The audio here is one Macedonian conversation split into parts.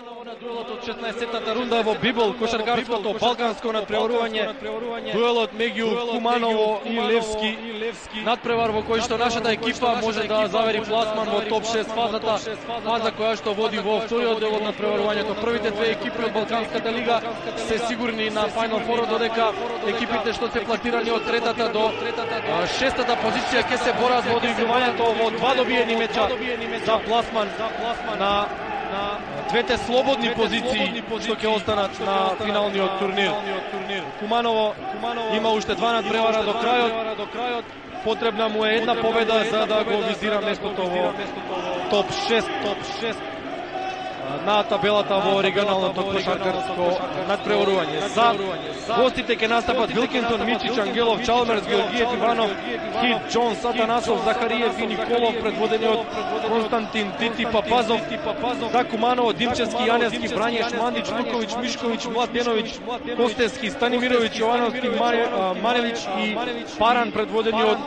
на дуелот од 16-тата рунда во Бибол, кошаркарското балканско надпреварување. Дуелот меѓу Куманово и Левски. Надпревар во кој што нашата екипа може да завери пласман во топ 6 фазата. Фаза која што води во вториот дел од надпреварувањето. Првите две екипи од Балканската лига се сигурни на Final Four, додека екипите што се пласирани од третата до шестата позиција ќе се борат во одигрувањето во два добиени меча за пласман на двете слободни позиции што ќе останат на финалниот турнир. Куманово има уште два надпревара до крајот. Потребна му е една победа за да го визира местото во топ 6 на табелата во регионалното кошаркарско надпреварување. За гостите ќе настапат Вилкинсон, Мичич, Ангелов, Чалмерс, Георгиев, Иванов, Хит, Джонс, Атанасов, Захариев и Николов, предводени од Константин, Тити, Папазов. За Куманово, Димчевски, Јаневски, Брањеш, Мандич, Луковиќ, Мишковиќ, Младеновиќ, Костевски, Станимировиќ, Јовановски, Маневиќ и Паран, предводени од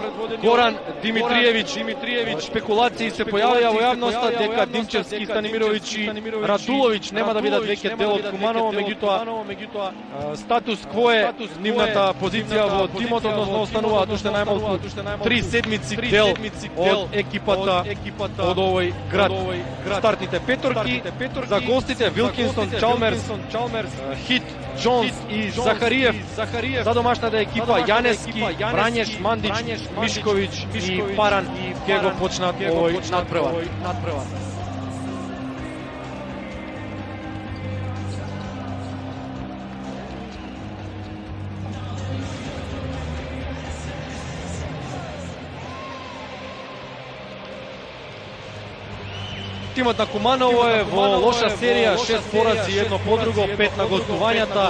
Горан Димитриевиќ. Спекулации се појавија во јавноста дека Димчевски, Станимировиќ и Радуловиќ нема да бидат веќе дел од Куманово, меѓутоа статус кво е нивната позиција во тимот, односно остануваат уште најмалку 3 седмици дел од екипата од овој град. Стартните петорки за гостите Вилкинсон, Чалмерс, Хит, Джонс и Захариев. За домашната екипа Јаневски, Брањеш, Мандич, Мишковиќ и Паран ќе го почнат овој надпревар. Тимот на Куманово е во лоша серија, 6 порази, едно по друго, 5 на гостувањата,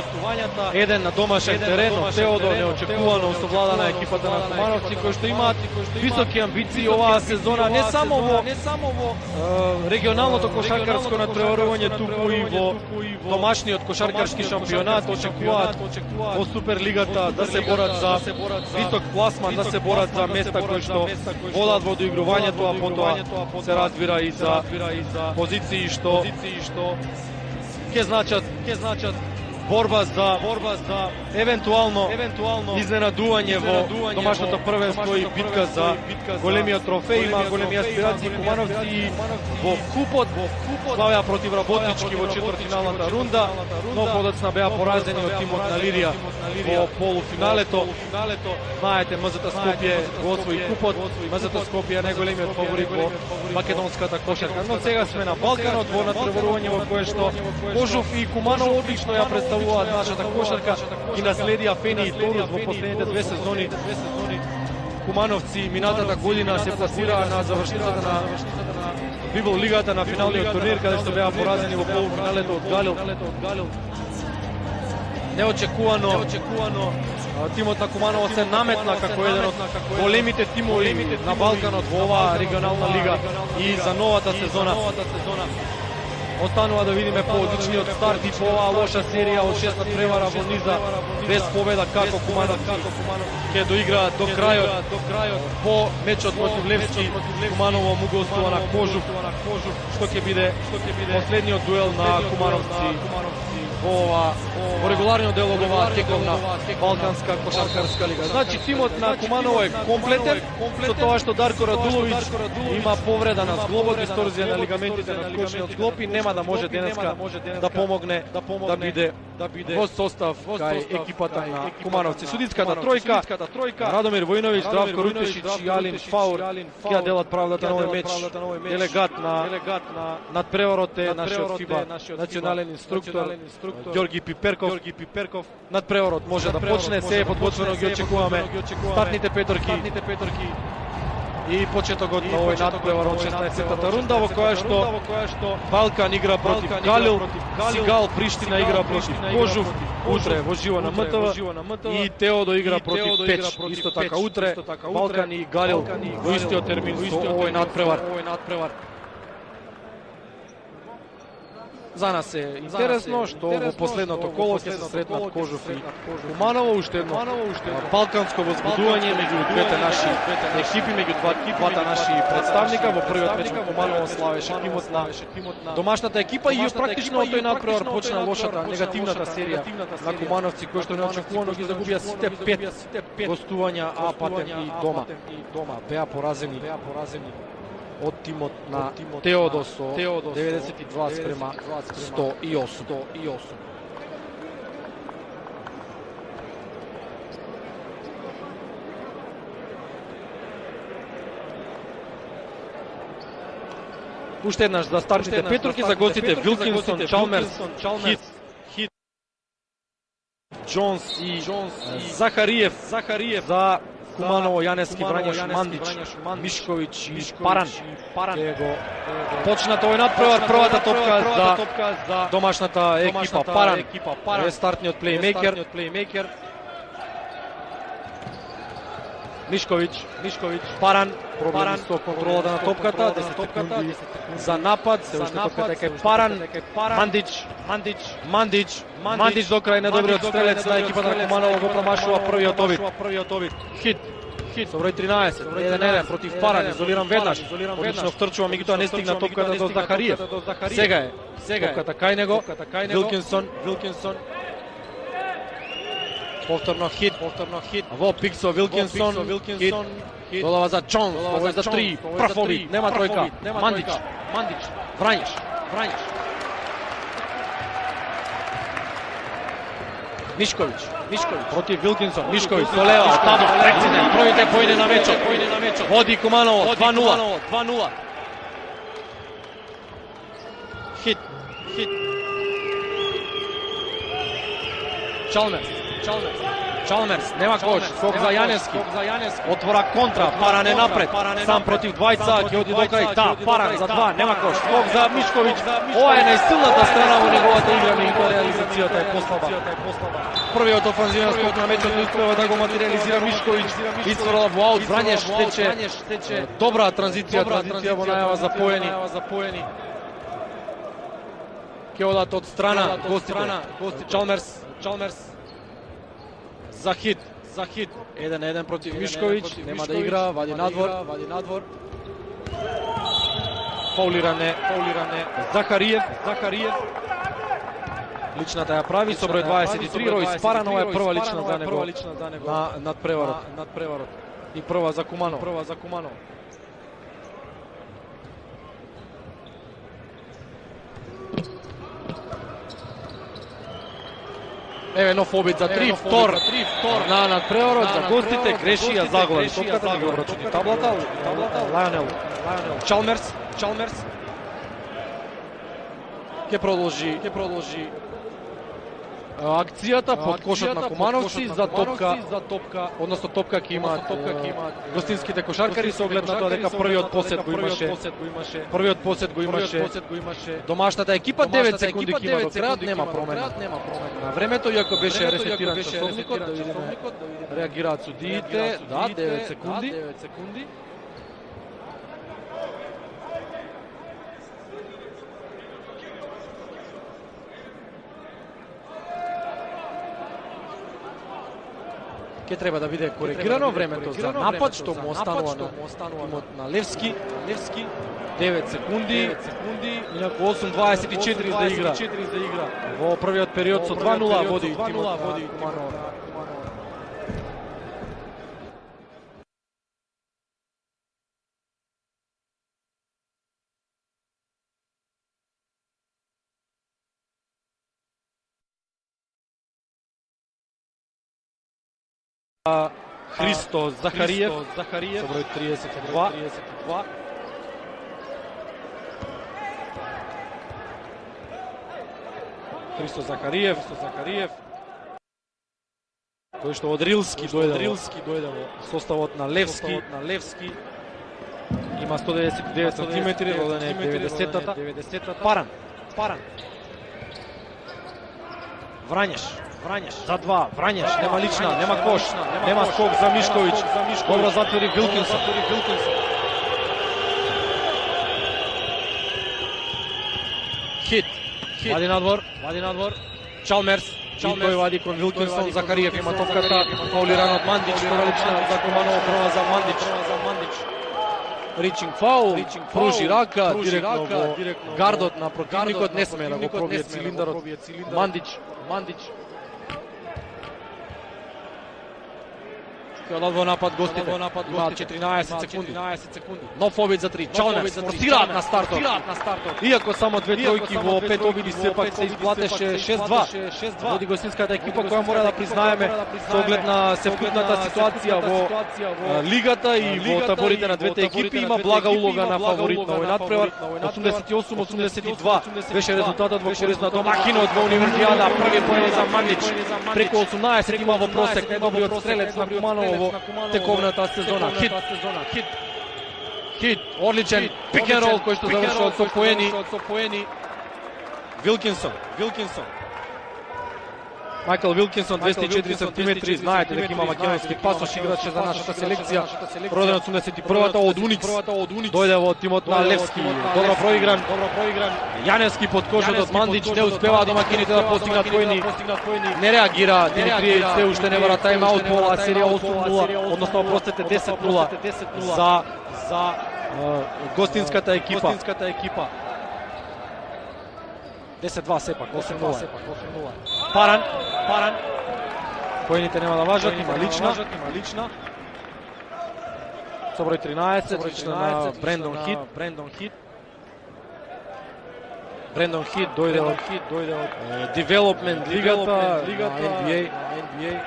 1 на домашен терен. Од Теодо неочекувано совлада на екипата на Кумановци, кои што имаат високи амбиции оваа сезона, не само во регионалното кошаркарско надпреварување, туку и во домашниот кошаркарски шампионат. Очекуваат во Суперлигата да се борат за висок пласман, да се борат за места кои што водат во доигрувањето, а потоа се разбира и за позиции што ќе значат борба за евентуално изненадување во домашното првенство и битка за големиот трофеј. Има големи аспирации Кумановци и во купот славеа против Работнички во четвртфиналната рунда, но подоцна беа поразени од тимот на Лирија во полуфиналето. Знаете, МЗТ Скопје го освои купот. МЗТ Скопје е најголемиот фаворит во македонската кошарка. Но сега сме на Балканот во надпреварување во кое што Кожув и Куманово одлично ја представуваат нашата кошарка и наследија Фени и Торус во последните две сезони. Кумановци минатата година се пласираа на завршницата на Бибол лигата на финалниот турнир, каде што беа поразени во полуфиналето од Галил. Неочекувано тимот на Куманово се наметна како еден од големите тимови на Балканот во оваа регионална лига и за новата сезона. Останува да видиме по-одличниот старт и по оваа лоша серија од 6 надпревара во низа без победа, како Кумановци ќе доиграат до крајот. По мечот против Левски, Куманово му гостува на Кожув, што ќе биде последниот дуел на Кумановци во регуларниот дел од оваа тековна Балканска кошаркарска лига. Значи, тимот на Куманово е комплетен, со тоа што Дарко Радуловиќ има повреда на зглобот, дисторзија на лигаментите на скочниот зглоб и нема да може денеска да помогне да биде во состав кај екипата на Кумановци. Судиската тројка, Радомир Војновиќ, Здравко Рутешиќ и Алин Фаур ќе делат правдата на овој меч. Делегат на надпреварот е нашиот ФИБА национален инструктор Ѓорги Пиперков. Надпреварот може да почне, се е подготвено, ги очекуваме стартните петорки и почетокот на овој надпревар од 16-тата рунда, во која што Балкан игра против Галил, Сигал Приштина игра против Кожув, утре во живо на МТВ, и Теодо игра против Печ, исто така утре. Балкан и Галил во истиот термин со овој надпревар. За нас е интересно што во последното коло ќе се сретнат Кожув и Куманово, уште едно балканско возбудување меѓу двете наши екипи, меѓу двата наши представника. Во првиот меч Куманово славеше тимот на домашната екипа и практично од тој надпревар почна лошата, негативната серија на кумановци кои што неочекувано ги загубија сите 5 гостувања, а патем и дома. Беа поразени од тимот на Теодосо 92 спрема 108. Уште еднаш за стартните петроки, за гостите Вилкинсон, Чалмерс, Хит, Джонс и Захариев, за Куманово, Јанески, Врањаш, Мандич, Мишковиќ и Паран. Почна тој надпревар, првата топка за домашната екипа Паран. Е стартниот плеймейкер. Мишковиќ, Паран, проблеми со контролата на топката, 10 секунди за напад, се уште топката е Паран, Мандич до крај недобриот стрелец на екипата на Куманово го промашува првиот овид. Хит со број 13, 1-1 против Паран, изолиран веднаш. Одлично втрчува, меѓутоа не стигна топката до Захариев. Сега е топката кај него, Вилкинсон. Повторно Хит. Во пик со Вилкинсон. Хит. Додава за Джонс. Ово е за 3. Прв овид. Нема тројка. Мандич. Врањаш. Мишковиќ. Против Вилкинсон. Мишковиќ со лева. Тамо. Прецизен. Првите поиде на мечот. Води Куманово. 2-0. Хит. Чалмерс, нема кош, скок за Јанески, отвора контра, Паран е напред, сам против двајца, ќе оди до крај, Паран за 2, нема кош, скок за Мишковиќ, ова е најсилната страна во неговата игра, меѓутоа реализацијата е послаба. Првиот офанзивен скок на мечот не успева да го материализира Мишковиќ, исфрла во аут, Врањаш стече добра транзиција во најава за поени. Ќе одат од страна гостите, Чалмерс за Хит. 1-1 против Мишковиќ, нема да игра, вади надвор. Фаулиране Захариев. Личната ја прави со број 23, Ројс Паран, ова е прва лична за него на надпреварот. И прва за Куманово. Еве нов обид за 3, втор на надпреварот за гостите, греши ја заглави топката, да ги обрачуни таблата, Лајонел Чалмерс ќе продолжи акцијата под кошот на кумановци за топка, односно топка ќе имаат гостинските кошаркари со оглед на тоа дека првиот посет го имаше домашната екипа. 9 секунди ќе има до крајот, нема промена на времето, иако беше ресетиран часовникот, да видиме реагираат судиите. Да, 9 секунди. Ќе треба да биде коригирано времето за напад, што му останува тимот на Левски. 9 секунди, инаку 8:24 за игра. Во првиот период со 2-0 води тимот на Куманово. Христо Захариев со број 32. Христо Захариев, кој што од Рилски дојде во составот на Левски. Има 199 сантиметри, роден е 90-та. Паран. Врањаш за 2, Врањаш, нема лична, нема кош, нема скок за Мишковиќ. Добро затвори Вилкинсон. Хит Вади надвор. Чалмерс. И тој вади кон Вилкинсон, Захариев има топката, фаулиран од Мандич, прва лична за Куманово, прва за Мандич. Ричинг фаул, пружи рака, директно во гардот на противникот, не смее да го пробие цилиндарот. Мандич. Во напад гостите, имаат 14 секунди. Нов обид за 3, Чалмерс форсираат на стартот. Иако само две тројки во 5 обиди сепак се изплатеше 6-2. Води гостинската екипа која мора да признаеме со оглед на севкупната ситуација во лигата и во таборите на двете екипи има блага улога на фаворит на овој надпревар. 88-82 беше резултатот во корист на домакинот во Универзијада. Први поен за Мандич, преку 18 има во просек, најдобриот стрелец на Куманово во тековната сезона. Хит, одличен пик н рол кој што завршува со поени. Вилкинсон. Майкл Вилкинсон, 204 сантиметри, знаете дека има македонски пасош, играче за нашата селекција, роден од 81-та од Уникс, дојде во тимот на Левски, добро проигран. Јаневски под кожот од Мандич, не успеваа домакините да постигнат поени, не реагира Димитриевич, се уште не бара тайм-аут по оваа серија 8-0, односно опростете 10-0 за гостинската екипа. 10-2 сепак, 8-0. Паран. Поените нема да важат, има лична. Со број 13, лична на Брендон Хит. Брендон Хит дојде од Development лигата, NBA.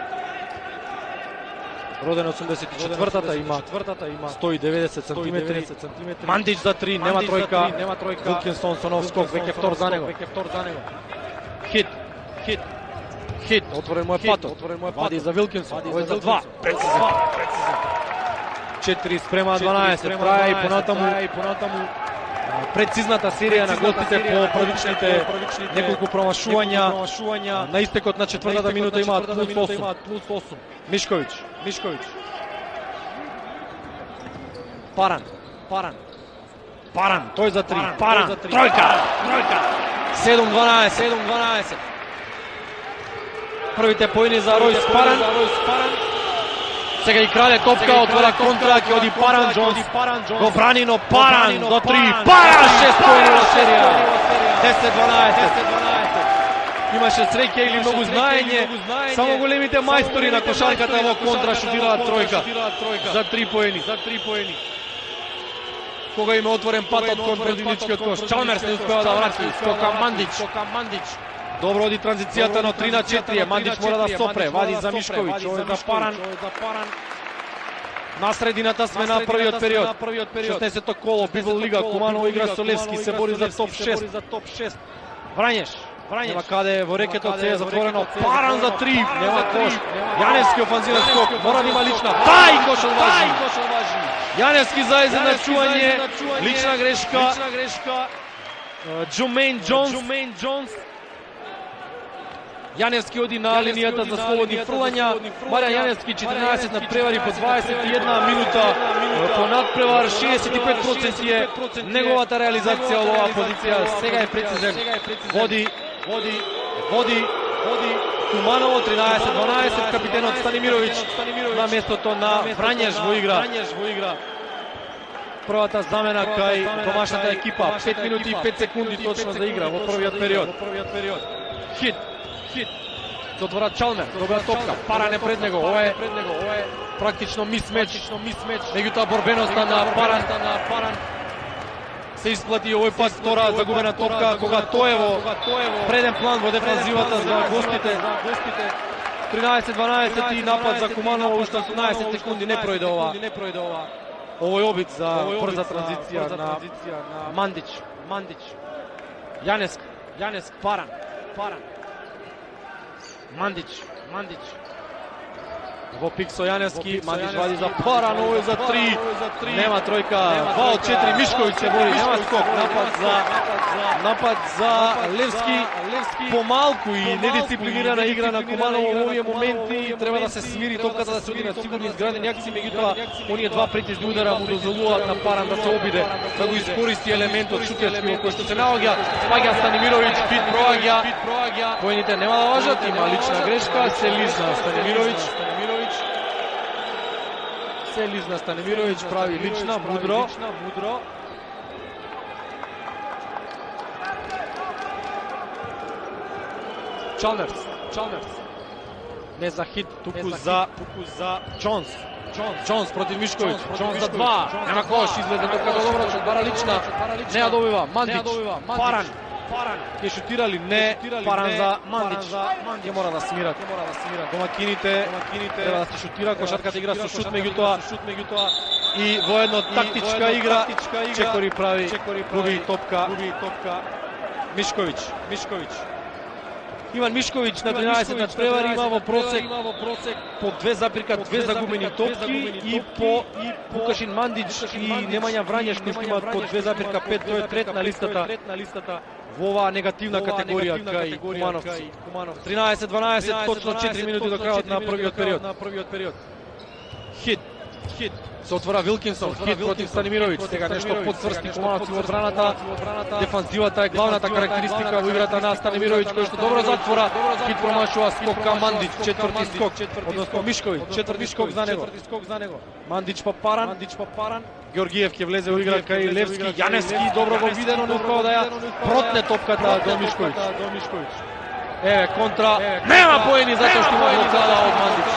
Роден 84-та, има 190 сантиметри. Мандич за 3, нема тројка. Вилкинсон со нов скок, веќе втор за него. Хит, отворен му е патот. Вади за Вилкинсон, овој за 2. Прецизен. 4 спрема 12, траја и понатаму прецизната серија на гостите по првичните неколку промашувања. На истекот на четвртата минута имаат плюс 8. Мишковиќ. Паран. Тој за 3. Паран. Тројка. 7-12. Првите поени за Ројс Паран. Сега и крале топка, отвора контра, ќе оди Паран Джонс. Го брани, но Паран за 3. Паран 6 поени во серија. 10-12. Имаше среќа или многу знаење. Само големите мајстори на кошарката во контра шутираат тројка. За 3 поени. Кога има отворен патот кон противничкиот кош. Чалмерс не успева да врати. Скока Мандич. Добро оди транзицијата, но 3-4. Мандич мора да сопре. Вади за Мишковиќ. Овој за Паран. На средината сме на првиот период. 16-то коло, Библ лига, Куманово игра со Левски, се бори за топ 6. Врањеш. Нема каде, во рекетот се е затворено. Паран за 3, нема кош. Јаневски офанзивен скок, мора да има лична. Тај кош одважи. Јаневски за изедначување, лична грешка. Джумейн Джонс. Јаневски оди на линијата за слободни фрлања. Маријан Јаневски 14 надпревари по 21 минута. По надпревар 65% е неговата реализација од оваа позиција. Сега е прецизен. Води Куманово 13-12, капитенот Станимировиќ на местото на Врањеш во игра. Првата замена кај домашната екипа. 5 минути и 5 секунди точно за игра во првиот период. Хит. Затвора Чалмер, добра топка, Паран е пред него, ова е практично мисмеч. Меѓутоа борбеноста на Паран се исплати овој пат втора загубена топка, кога тој е во преден план во дефанзивата за гостите. 13-12 и напад за Куманово, уште 18 секунди не пројде ова. Овој обид за брза транзиција на Мандич. Јанеск, Паран. Мандич. Во пик со Јаневски, Мандич вади за Паран, ово е за 3. Нема тројка, 2 од 4, Мишковиќ се бори, нема скок, напад за Левски. Помалку и недисциплинирана игра на Куманово во овие моменти, треба да се смири топката, да се оди на сигурни изградени акции, меѓутоа оние два претежни удара му дозволуваат на Паран да се обиде, да го искористи елементот шутерски во кој што се наоѓа. Паѓа Станимировиќ, хит проаѓа. Војните нема да важат, има лична грешка, се лизна Станимировиќ. Станимировиќ прави лична, мудро. Чалнерс. Не за хит, туку за Джонс против Мишковиќ. Джонс за 2. Нема кош, излезе топката добро, што бара лична. Не ја добива. Мандич. Паран. Ке шутирали, не. Паран за Мандич. Ќе мора да смират. Домакините треба да се шутира, кошарката игра со шут, меѓутоа и во едно тактичка игра Чекори прави, губи топка. Мишковиќ. Иван Мишковиќ на 13 надпревари, има во просек по 2,2 загубени топки и по Вукашин Мандич и Немања Врањеш кои имаат по 2,5, тој е трет на листата во оваа негативна категорија кај Кумановци. 13-12, точно 4 минути до крајот на првиот период. Хит. Се отвора Вилкинсон, хит против Станимировиќ, сега нешто подсврсти Кумановци во одбраната. Дефанзивата е главната карактеристика во играта на Станимировиќ, кој што добро затвора. Хит промашува скок кај Мандич, четврти скок, односно Мишковиќ, четврти скок за него. Мандич па Паран. Георгиев ќе влезе во игра кај Левски, Јаневски добро го видено, не успеа да ја протне топката до Мишковиќ. Еве контра, нема поени затоа што има блокада од Мандич.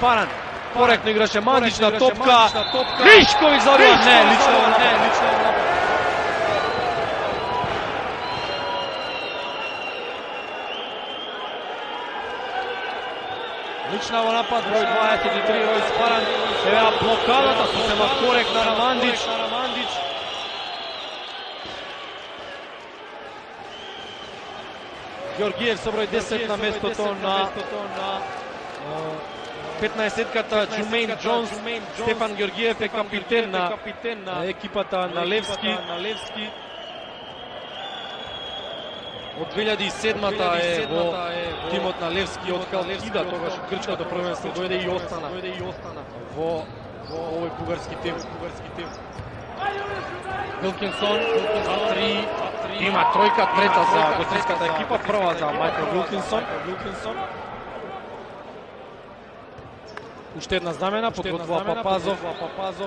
Паран коректно играше Мандич на топка. Мишковиќ забива, не, лично напад. Лична во напад, број 23, Ројс Паран. Еве блокадата сосема коректна на Мандич. Георгиев со број 10 на местото на 15-ката Џумејн Џонс. Стефан Георгиев е капитен на екипата на Левски. Од 2007-та е во тимот на Левски, од Халкида, тогаш од грчкото првенство дојде и остана во овој бугарски тим. Вилкинсон за 3, има тројка, трета за гоцинската екипа, прва за Мајкл Вилкинсон. Уште една знамена, подготвува Папазов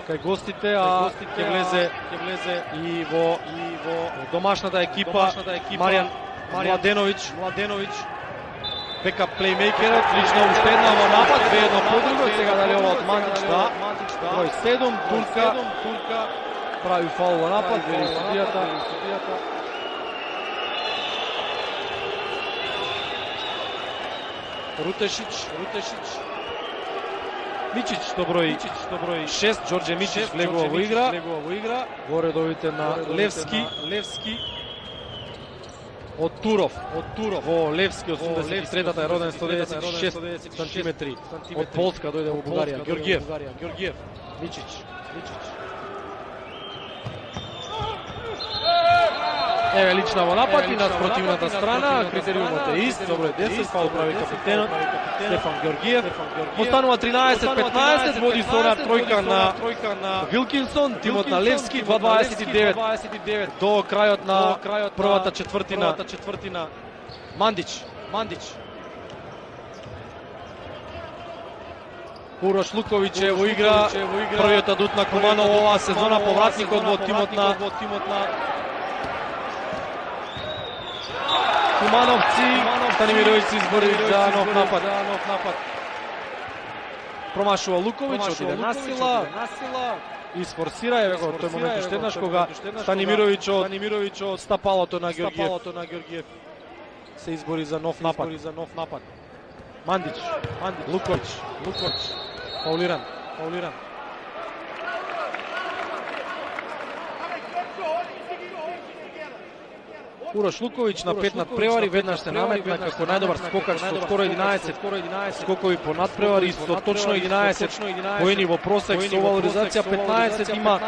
кај гостите, а ќе влезе и во домашната екипа Маријан Младеновиќ. Бекап плеймейкерот, лично уште една во напад, две едно подруго, сега дали ова од Мандич, да. Број 7, Турка прави фаул во напад, вели судијата. Рутешич. Мичич до број 6, Ѓорѓе Мичич влегува во игра. Во редовите на Левски. Од Туров во Левски, 83-та е роден, 196 сантиметри. Од Полска дојде во Бугарија. Георгиев. Мичич. Еве лична во напад и на спротивната страна, критериумот е ист, добро е 10, фаул прави капитенот Стефан Георгиев. Останува 13-15, води со она тројка на Вилкинсон, тимот на Левски, 2:29 до крајот на првата четвртина. Мандич. Урош Луковиќ е во игра, првиот адут на Куманово оваа сезона, повратникот во тимот на Кумановци. Станимировиќ се избори за нов напад. Промашува Луковиќ, отиде насила, isforsira, еве го тој момент уште еднаш кога Станимировиќ од стапалото на Георгиев се избори за нов напад. Мандич, Луковиќ, фаулиран. Uroš Luković na 5 nadprevari, веднаш се наметна како најдобар скокач со скоро 11 скокови по надпревари, со точно 11 поени во просек, со валоризација 15 има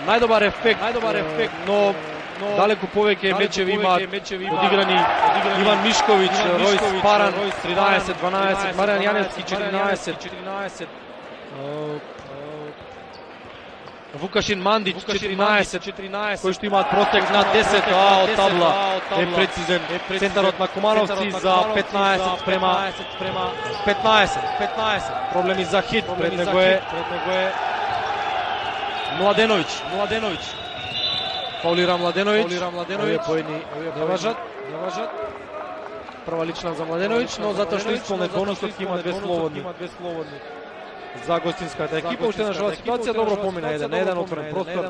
најдобар ефект, но далеку повеќе мечеви имаат одиграни Иван Мишковиќ, Ројс Паран 13-12, Маријан Јаневски 14, Вукашин Мандиć 14, кои што имаат просек на 10, а од табла е прецизен центарот на Кумановци за 15 спрема 15. Проблеми за хит, пред него е Младеновиќ. Фаулира Младеновиќ, овие поени не важат. Прва лична за Младеновиќ, но затоа што исполнет бонусот има две слободни. За гостинската екипа, уште една жива ситуација, добро помина еден на еден, отворен простор,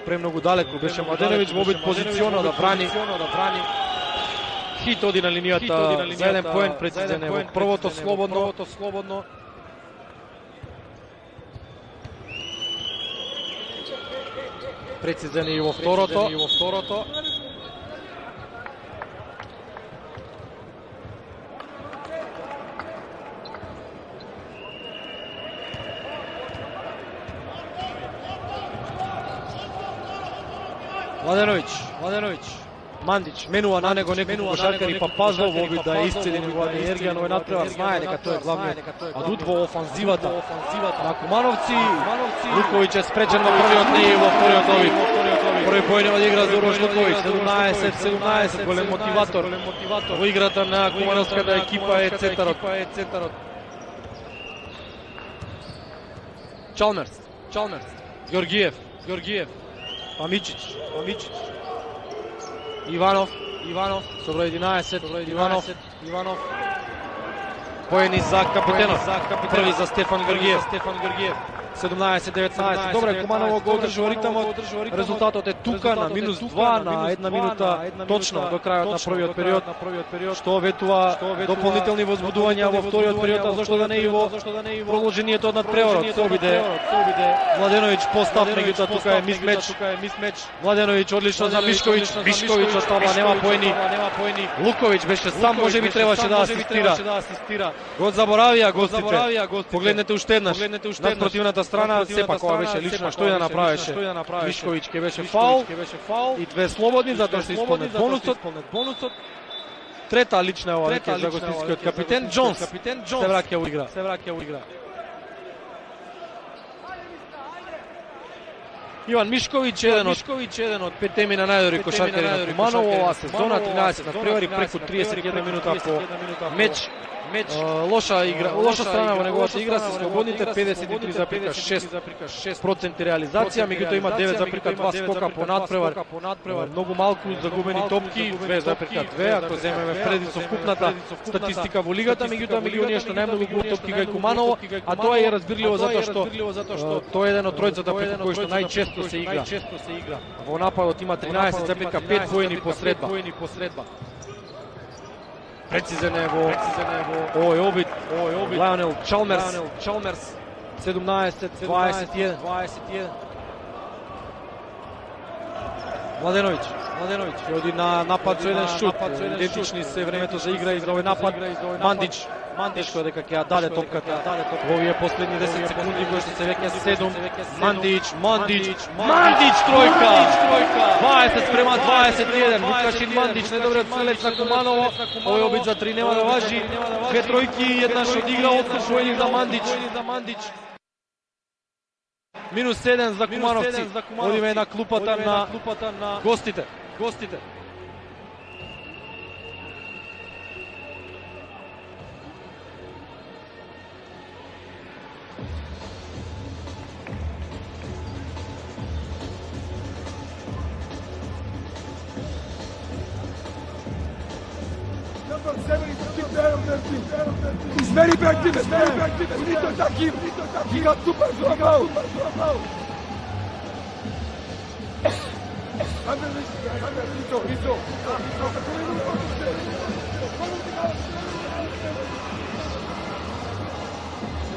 премногу далеко беше Младеновиќ во обид позиционно да брани. Хит оди на линијата за еден поен, прецизен е во првото слободно. Прецизен е и во второто. Младеновиќ. Мандиć менува на него неколку кошаркари, па пазло во обид да исцели неговата енергија, но е надпревар, знае дека тој е главниот адут во офанзивата на Кумановци. Луковиќ е спречен во првиот, не и во вториот обид. Први поен да игра за Урош Луковиќ, 17-17, голем мотиватор во играта на кумановската екипа е центарот. Чалмерс, Георгиев, Памичич, Иванов, со број 11, Иванов. Поени за капитенот, први за Стефан Георгиев. 17-19. Добре, Куманово го одржува ритмот. Резултатот е тука на -2 на 1 минута точно до крајот на првиот период, што ветува дополнителни возбудувања во вториот период, а зошто да не и во продолжението од надпреварот. Се обиде Младеновиќ постав, меѓутоа тука е мисмеч. Младеновиќ одлично за Мишковиќ од табла, нема поени. Луковиќ беше сам, можеби требаше да асистира. Го заборавија гостите. Погледнете уште еднаш на спротивната страна, сепак ова беше лично, што и да направеше. Мишковиќ ке беше фаул и две слободни, затоа што исполнет бонусот. Трета лична ова веќе за гостинскиот капитен. Џонс се враќа во игра. Иван Мишковиќ, еден од петте на најдобри кошаркари на Куманово оваа сезона, 13 надпревари, преку 31 минута по меч. Лоша страна во неговата игра се слободните, 53,6% реализација, меѓутоа има 9,2 скока по надпревар, многу малку загубени топки, 2,2, ако земеме преди со вкупната статистика во лигата, меѓутоа меѓу оние што најмногу губат топки кај Куманово, а тоа е разбирливо затоа што тој е еден од тројцата преку кој што најчесто се игра. Во нападот има 13,5 поени по средба. Прецизен е во овој обид. Леонел Чалмерс 17-21. Младеновиќ оди на напад со еден шут. Идентични се времето за игра и за овој напад. Мандиć тешко дека ќе ја даде топката во овие последни 10 секунди, кои што се веќе 7. Мандиć тројка. 20-21. Вукашин Мандиć, недобриот стрелец на Куманово. Овој обид за 3 нема да важи. Две тројки и еднаш одигра отској за Мандиć. -7 за Кумановци. Одиме на клупата на гостите. He's very active. We need to attack him. He got super flow. Rizzo.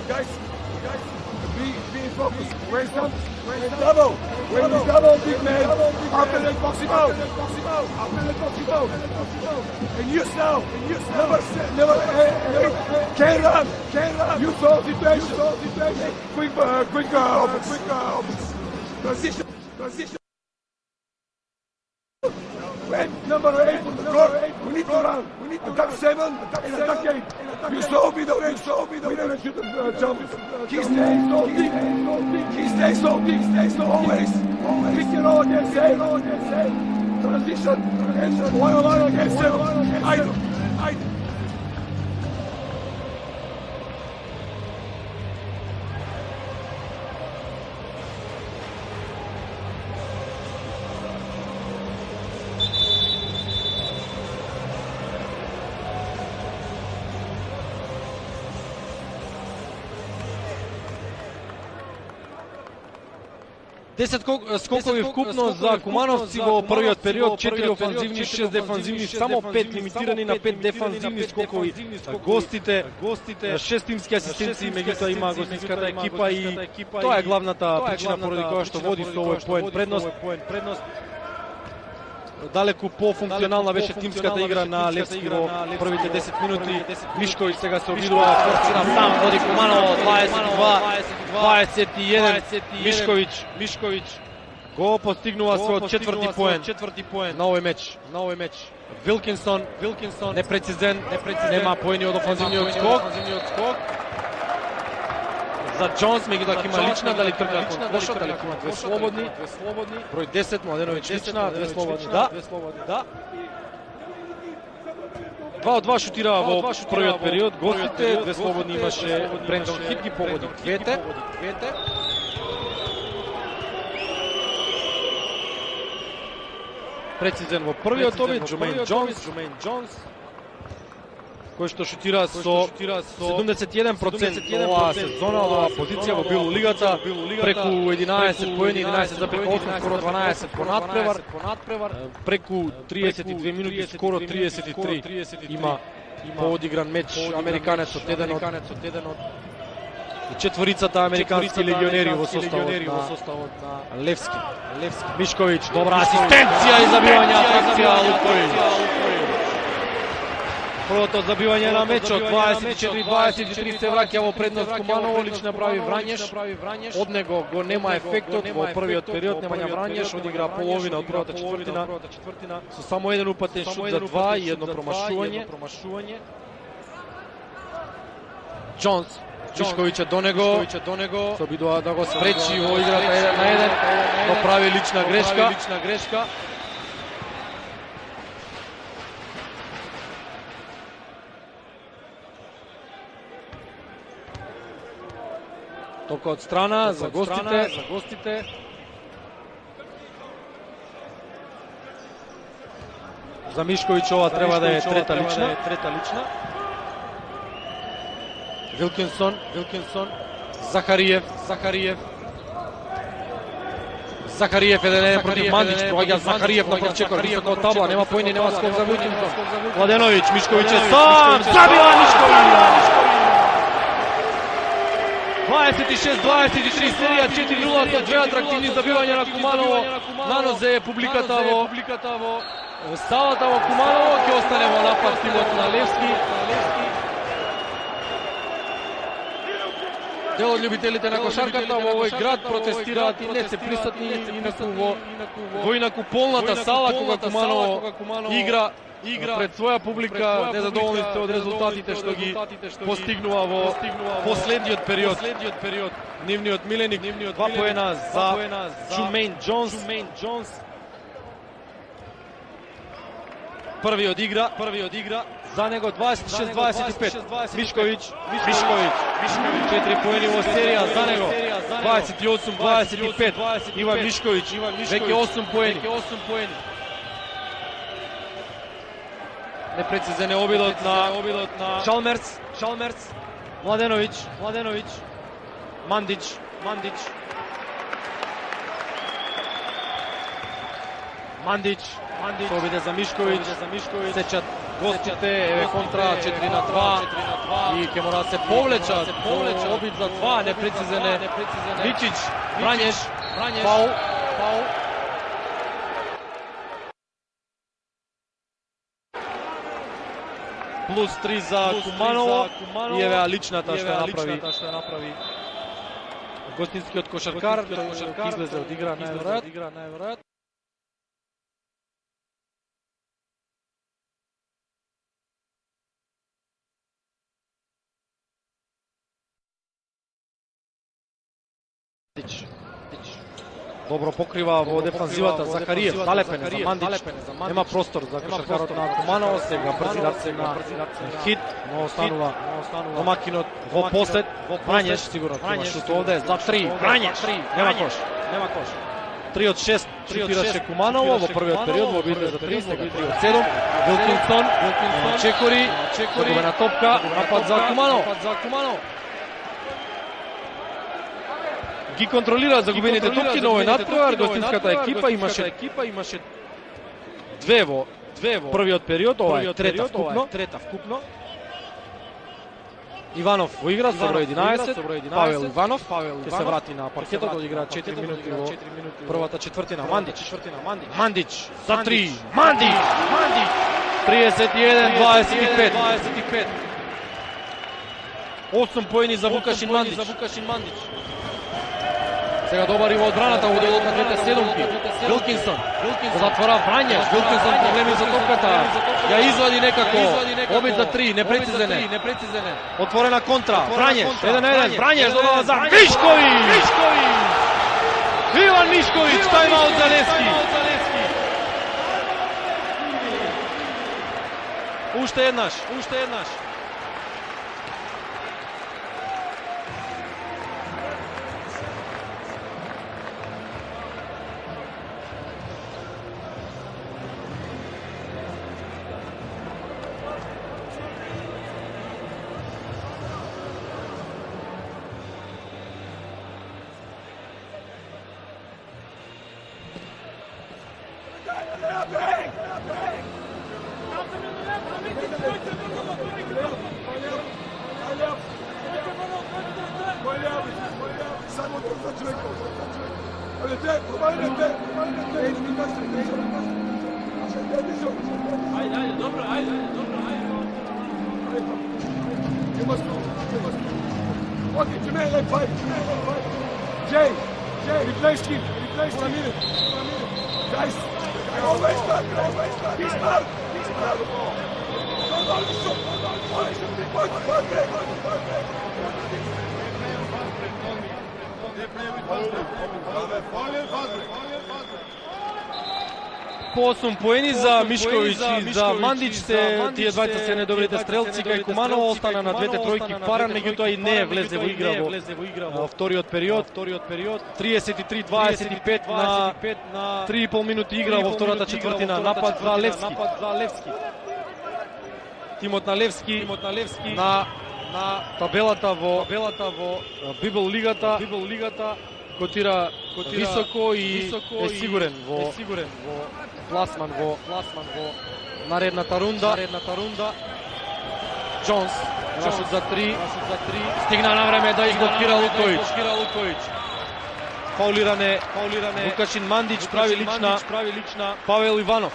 Guys, be focus. When double, big man. After that, box him out. And you now, never, can run. You solve situation. Quick, transition. When number 8 on the court, we need to run. We need to attack 7 and attack 8. You saw me the range, we never shoot the jump. He stays so deep, always. Pick it all against 8, transition, one against 7. I do. 10 скокови вкупно за Кумановци во првиот период, 4 офанзивни, 6 дефанзивни, само 5 лимитирани на 5 дефанзивни скокови. Гостите 6 тимски асистенции, меѓутоа има гостинската екипа и тоа е главната причина поради која што води со овој поен предност. Далеку по-функционална беше тимската игра на Левски во првите 10 минути. Мишковиќ сега се обидува да форсира сам, води Куманово 22-21. Мишковиќ го постигнува својот четврти поен на овој меч. Вилкинсон непрецизен, нема поени од офанзивниот скок. За Джонс, меѓутоа има лична, дали трка кон кошот, дали има две слободни. Број 10, Младеновиќ лична, две слободни, да. 2 од 2 шутираа во првиот период, гостите, две слободни имаше Брендон Хит, ги погоди двете. Прецизен во првиот обид, Джумейн Джонс, кој што шутира со 71% оваа сезона, оваа позиција во Билу лигата, преку 11 поени, 11,8, скоро 12 по надпревар, преку 32 минути, скоро 33 има поодигран меч американецот, еден од четворицата американски легионери во составот на Левски. Мишковиќ, добра асистенција и забивање, атракција Луковиќ. Првото забивање на мечот, 24-23 се враќа во предност Куманово, лично прави Врањеш. Од него го нема ефектот во првиот период, Немања Врањеш одигра половина од првата четвртина со само еден упатен шут за 2 и едно промашување. Джонс, Мишковиќ до него, се обидува да го спречи во играта 1-1, но прави лична грешка. Тока од страна за гостите. За Мишковиќ ова треба да е трета лична. Вилкинсон, Захариев 1-1 против Мандич, проаѓа Захариев на првчекор, високо од табла, нема поени, нема скок за Вилкинсон. Младеновиќ, Мишковиќ е сам, забива Мишковиќ! 26-23 серија, 4-0 со две атрактивни забивања на Куманово. Нанозе е публиката во салата во Куманово, ќе остане во напад тимот на Левски. Дел од љубителите на кошарката во овој град протестираат и не се присутни во инаку полната сала кога Куманово игра пред своја публика, незадоволни од резултатите што ги постигнува во последниот период. Нивниот миленик, 2 поена за Джумейн Джонс. Првиот игра, за него 26-25. Мишковиќ, 4 поени во серија за него. 28-25. Иван Мишковиќ, веќе 8 поени. Непрецизен е обидот на Чалмерц, Младеновиќ, Мандич. Се обиде за Мишковиќ, сечат гостите, еве контра 4-2. и ќе мора да се повлечат, обид за 2, непрецизен Мичич, Врањеш, фаул. Плюс 3 за Куманово и еве личната што направи гостинскиот кошаркар, тој излезе од игра најверојатно. Добро покрива во дефанзивата Захариев, залепен за Мандич, нема простор за кошаркарот на Куманово, сега брзи раце на хит, но останува домакинот во посет, Врањеш, сигурно има шут овде, за 3, Врањеш, нема кош. 3 од 6 шутираше Куманово во првиот период, во обидва за 3, сега 3 од 7, Вилкинсон, Чекори, загубена топка, напад за Куманово. Ги контролира загубените топки, но овој надпревар гостинската екипа имаше две во првиот период, ова е трета вкупно. Иванов во игра со број 11, Павел Иванов ќе се врати на паркетот, одигра 4 минути во првата четвртина. Мандич за 3, Мандич 31-25. 8 поени за Вукашин Мандич. Сега добар и во одбраната во делот на двете седомки. Вилкинсон затвора Врањеш. Вилкинсон проблеми за топката. Ја извади некако. Обид за 3, непрецизен. Отворена контра. Врањеш, 1-1. Врањеш додава за Мишковиќ. Иван Мишковиќ, тајмаут за Левски. Уште еднаш. Jay, replace him. Guys, always start. He's not. По 8 поени за Мишковиќ и за Мандич, тие двајца се недобрите стрелци, кај Куманово остана на двете тројки паран, меѓутоа и не влезе во игра во вториот период. 33-25 на 3,5 минути игра во втората четвртина. Напад за Левски. Тимот на Левски на табелата во Библ лигата котира високо и е сигурен во пласман во наредната рунда. Джонс, шут за 3, стигна на време да изблокира Луковиќ. Фаулиране Вукашин Мандич, прави лична Павел Иванов.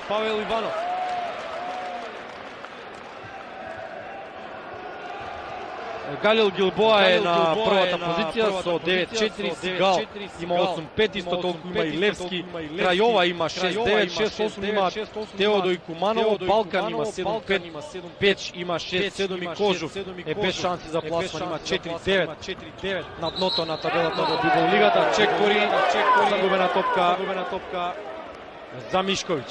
Галил Гилбоа е на првата позиција со 9-4, Сигал има 8-5, исто толку има и Левски, Крајова има 6-9, 6-8 има Теодо и Куманово, Балкан има 7-5, Печ има 6-7 и Кожув е без шанси за пласман, има 4-9 на дното на табелата во Библ лигата. Чекори, загубена топка за Мишковиќ.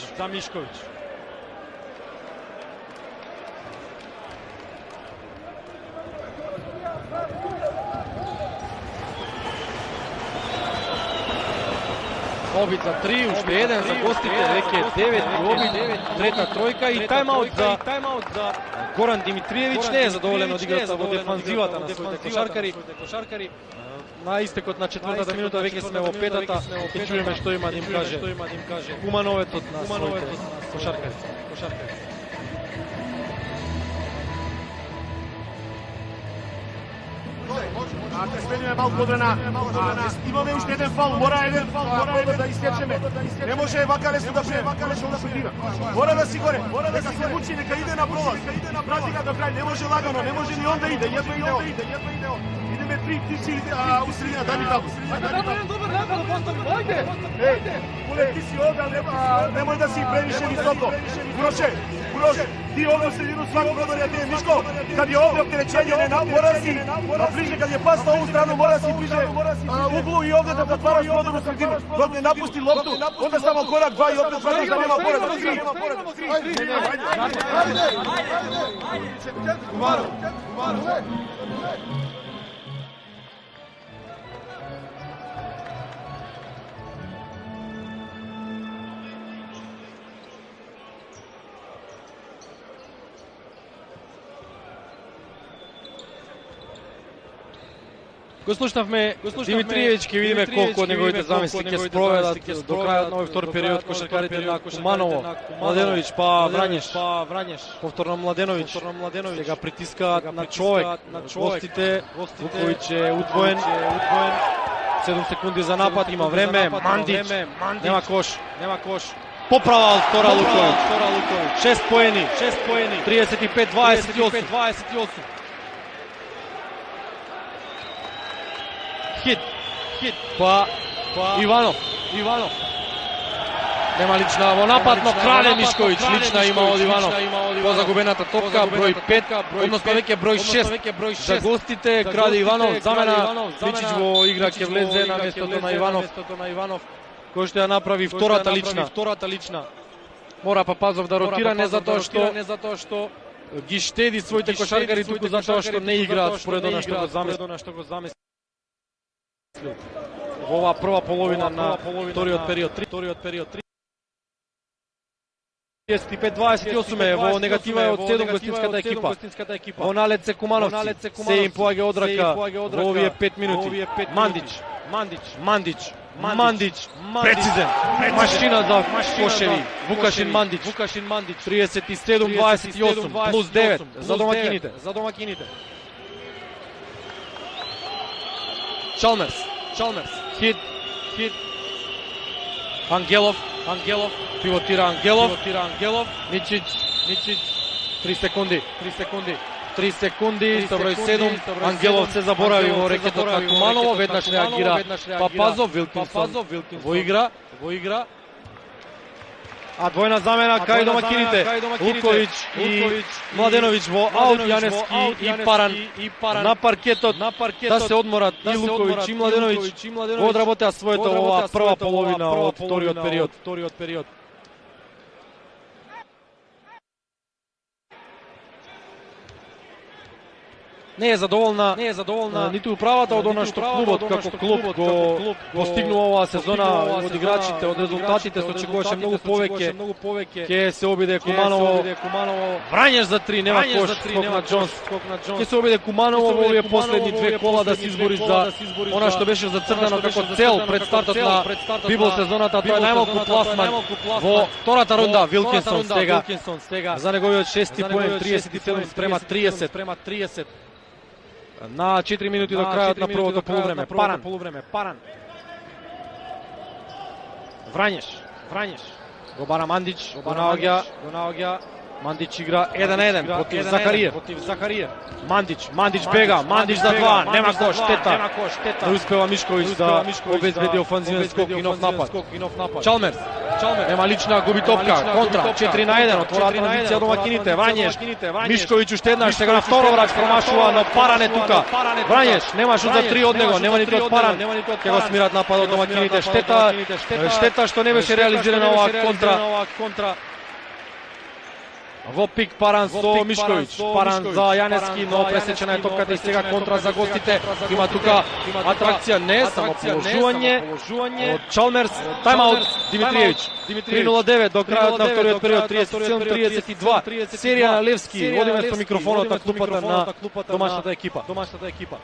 Обид за 3, уште еден за гостите, веќе 9 обид, трета тројка и тајмаут за Горан Димитриевиќ. Не е задоволен од играта во дефанзивата на своите кошаркари. На истекот на четвртата минута веќе сме во петата, ќе чуеме што има да им каже Кумановецот на своите кошаркари. Ќе смениме малку одбрана. Имаме уште еден фал, мора еден фал да истечеме. Не може вака лесно да шутира. Мора да си горе, нека се мучи, нека иде на пролаз. Прати го до крај, не може лагано, не може ни он да иде. Едно иде он. Идеме три, ти си у средина, дај ми табу. Куле, ти си овде, немој да си превише високо. Уроше, ти овде у средину свако говори, ти е Мишко, кад е овде оптеречење, мора да си ближе, кад е пас на ову страну, мора да си ближе углу и овде да затвараш продор у средину. Док не напусти лопту, onda само корак, два и опет вратиш да нема поред. Го слушнавме Димитриевич, ќе видиме колку од неговите замисли ќе спроведат до крајот на овој втор период кошаркарите на Куманово, Младеновиќ па Врањеш, повторно Младеновиќ, сега притискаат на човек, гостите, Вуковиќ е удвоен, 7 секунди за напад, има време, Мандич, нема кош, поправа од втора Луковиќ, 6 поени, 35-28. Хит, па Иванов. Нема лична во напад, но Крале Мишковиќ лична има од Иванов. По загубената топка, број 5, односно веќе број 6. За гостите краде Иванов, замена Мичич во игра ќе влезе на местото на Иванов, кој што ја направи втората лична. Мора Папазов да ротира, не затоа што ги штеди своите кошаркари, туку затоа што не играат според она што го замисли. Во оваа прва половина на вториот период 35-28 е во негатива е од 7 гостинската екипа. Во налет се Кумановци, се им поаѓа од рака во овие 5 минути. Мандич, прецизен, машина за кошеви, Вукашин Мандич, 37-28 плюс 9 за домакините. Чалмерс, хит, Ангелов, пивотира Ангелов, Мичич, 3 секунди, со број 7, Ангелов се заборави во рекетот на Куманово, веднаш реагира Папазов, Вилкинсон во игра, а двојна замена кај домакините, Луковиќ и Младеновиќ во аут, Јаневски и Паран на паркетот да се одморат и Луковиќ и Младеновиќ го одработеа своето во оваа прва половина од вториот период. Не е задоволна ниту управата од она што клубот како клуб го постигнува оваа сезона од играчите, од резултатите, се очекуваше многу повеќе. Ќе се обиде Куманово, Врањеш за 3, нема кош, скок на Џонс. Ќе се обиде Куманово во овие последни две кола да се избори за она што беше зацртано како цел пред стартот на Бибол сезоната, тоа е најмалку пласман во втората рунда. Вилкинсон стега за неговиот 6-ти поен, 37 спрема 30. На 4 минути до крајот на првото полувреме. Паран. Врањеш. Го бара Мандич, го наоѓа. Мандич игра 1-1 против Захариев. Мандич бега, Мандич за 2, нема кош, штета. Не успева Мишковиќ да обезбеди офанзивен скок и нов напад. Чалмерс, нема лична, губи топка, контра, 4-1, отвора транзиција домакините, Врањеш. Мишковиќ уште еднаш, сега на второ врач промашува, но Паран е тука. Врањеш, нема шут за 3 од него, нема ниту од Паран. Ќе го смират нападот домакините, штета што не беше реализирана оваа контра. Во пик Паран со Мишковиќ, Паран за Јаневски, но пресечена е топката и сега контра за гостите. Има тука атракција, не само положување од Чалмерс. Тајмаут Димитриевич, 3:09 до крајот на вториот период, 37-32. Серија на Левски, водиме со микрофонот на клупата на домашната екипа.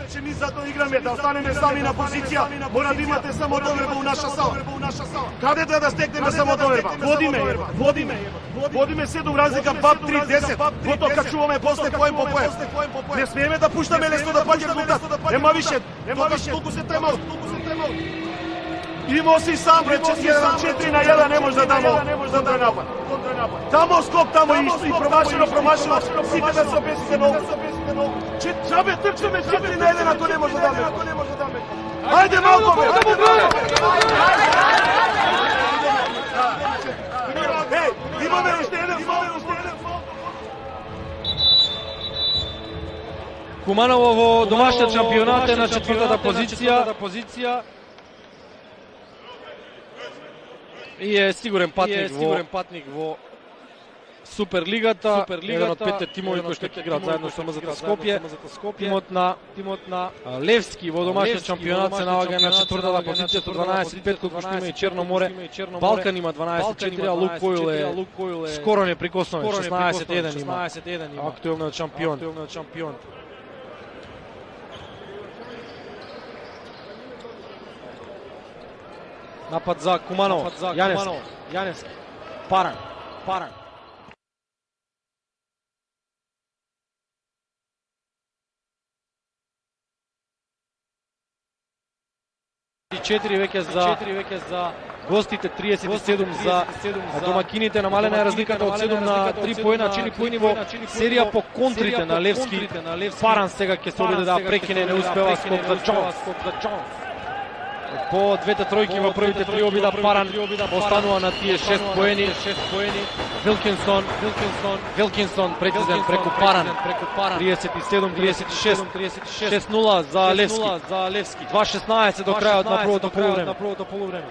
Znači mi zato igrame da ostaneme sami na pozicija, mora da imate samo doverba u naša sala. Kada treba da stekneme samo doverba? Vodi me 7 razlika, 2-3-10, gotovo kad čuvame posle pojem po pojem. Ne smijeme da puštame nešto da pađe rezultat, nema više, koliko se tema. Imao si sam bre 4-1, ne može da damo kontranapad. Tamo skok, tamo i promašeno, site da se obesite nogu. Čabe, trče me 4-1 ako ne može da dame. Ajde Malkome! Ej, imamo još jedan faul. Kumanovo домашниот шампионат е на 4-та позиција и е сигурен патник во Суперлигата, еден од 5 тимови кои што ќе играат заедно со МЗТ Скопје. Тимот на Левски во домашниот шампионат се наоѓа на 4-та позиција со 12-5, колку што има и Черно море. Балкан има 12-4, а Лукойл е скоро неприкосновен, 16-1 има актуелниот шампион. Напад за Куманов, Јаневски, Паран. 4 веќе за гостите, 37 за домакините. Намалена е разликата од 7 на 3 поена, 4 поени во серија по контрите на Левски. Паран сега ќе се обиде да прекине, не успева, скок за Джонс. По двете тројки во првите три обида Паран останува на тие 6 поени. Вилкинсон прецизен преку Паран. 37-36. 6-0 за Левски. 2-16 до крајот на првото полувреме.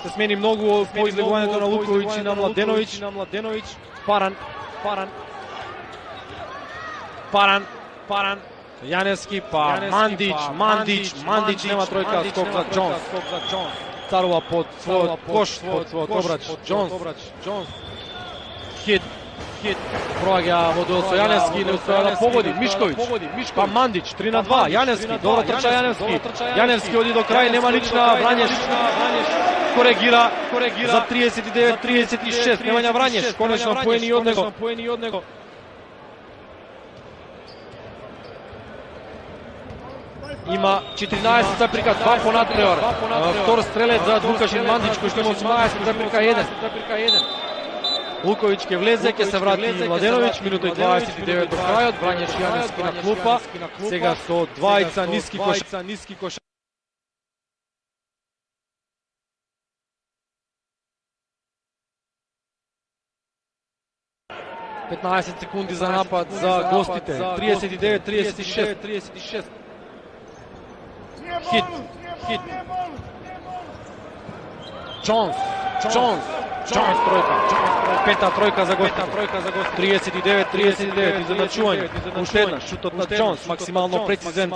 Се смени многу по излегувањето на Луковиќ и на Младеновиќ. Паран. Јаневски, па Мандич нема тројка, скок за Джонс. Царува под својот кош, под својот обрач. Джонс. Хит. Проаѓа во дуел со Јаневски, не успеа да погоди. Мишковиќ, па Мандич, 3-2. Јаневски, добро трча Јаневски. Јаневски оди до крај, нема лична, Врањеш коригира за 39-36. Немања Врањеш, конечно поени од него. Има 14 заприка, 2 по надпревар. Втор стрелец за Вукашин Мандич, кој што има 18 заприка 1. Луковиќ ќе влезе, ќе се врати Младеновиќ, минута и 29 до крајот. Врањеш Јаневски на клупа, сега со двајца ниски кош. Петнаесет секунди за напад за гостите. 39-36. Хит. Джонс тројка. Пета тројка за гостите. 39-39 изначување. Уште една, шутот на Джонс, максимално прецизен,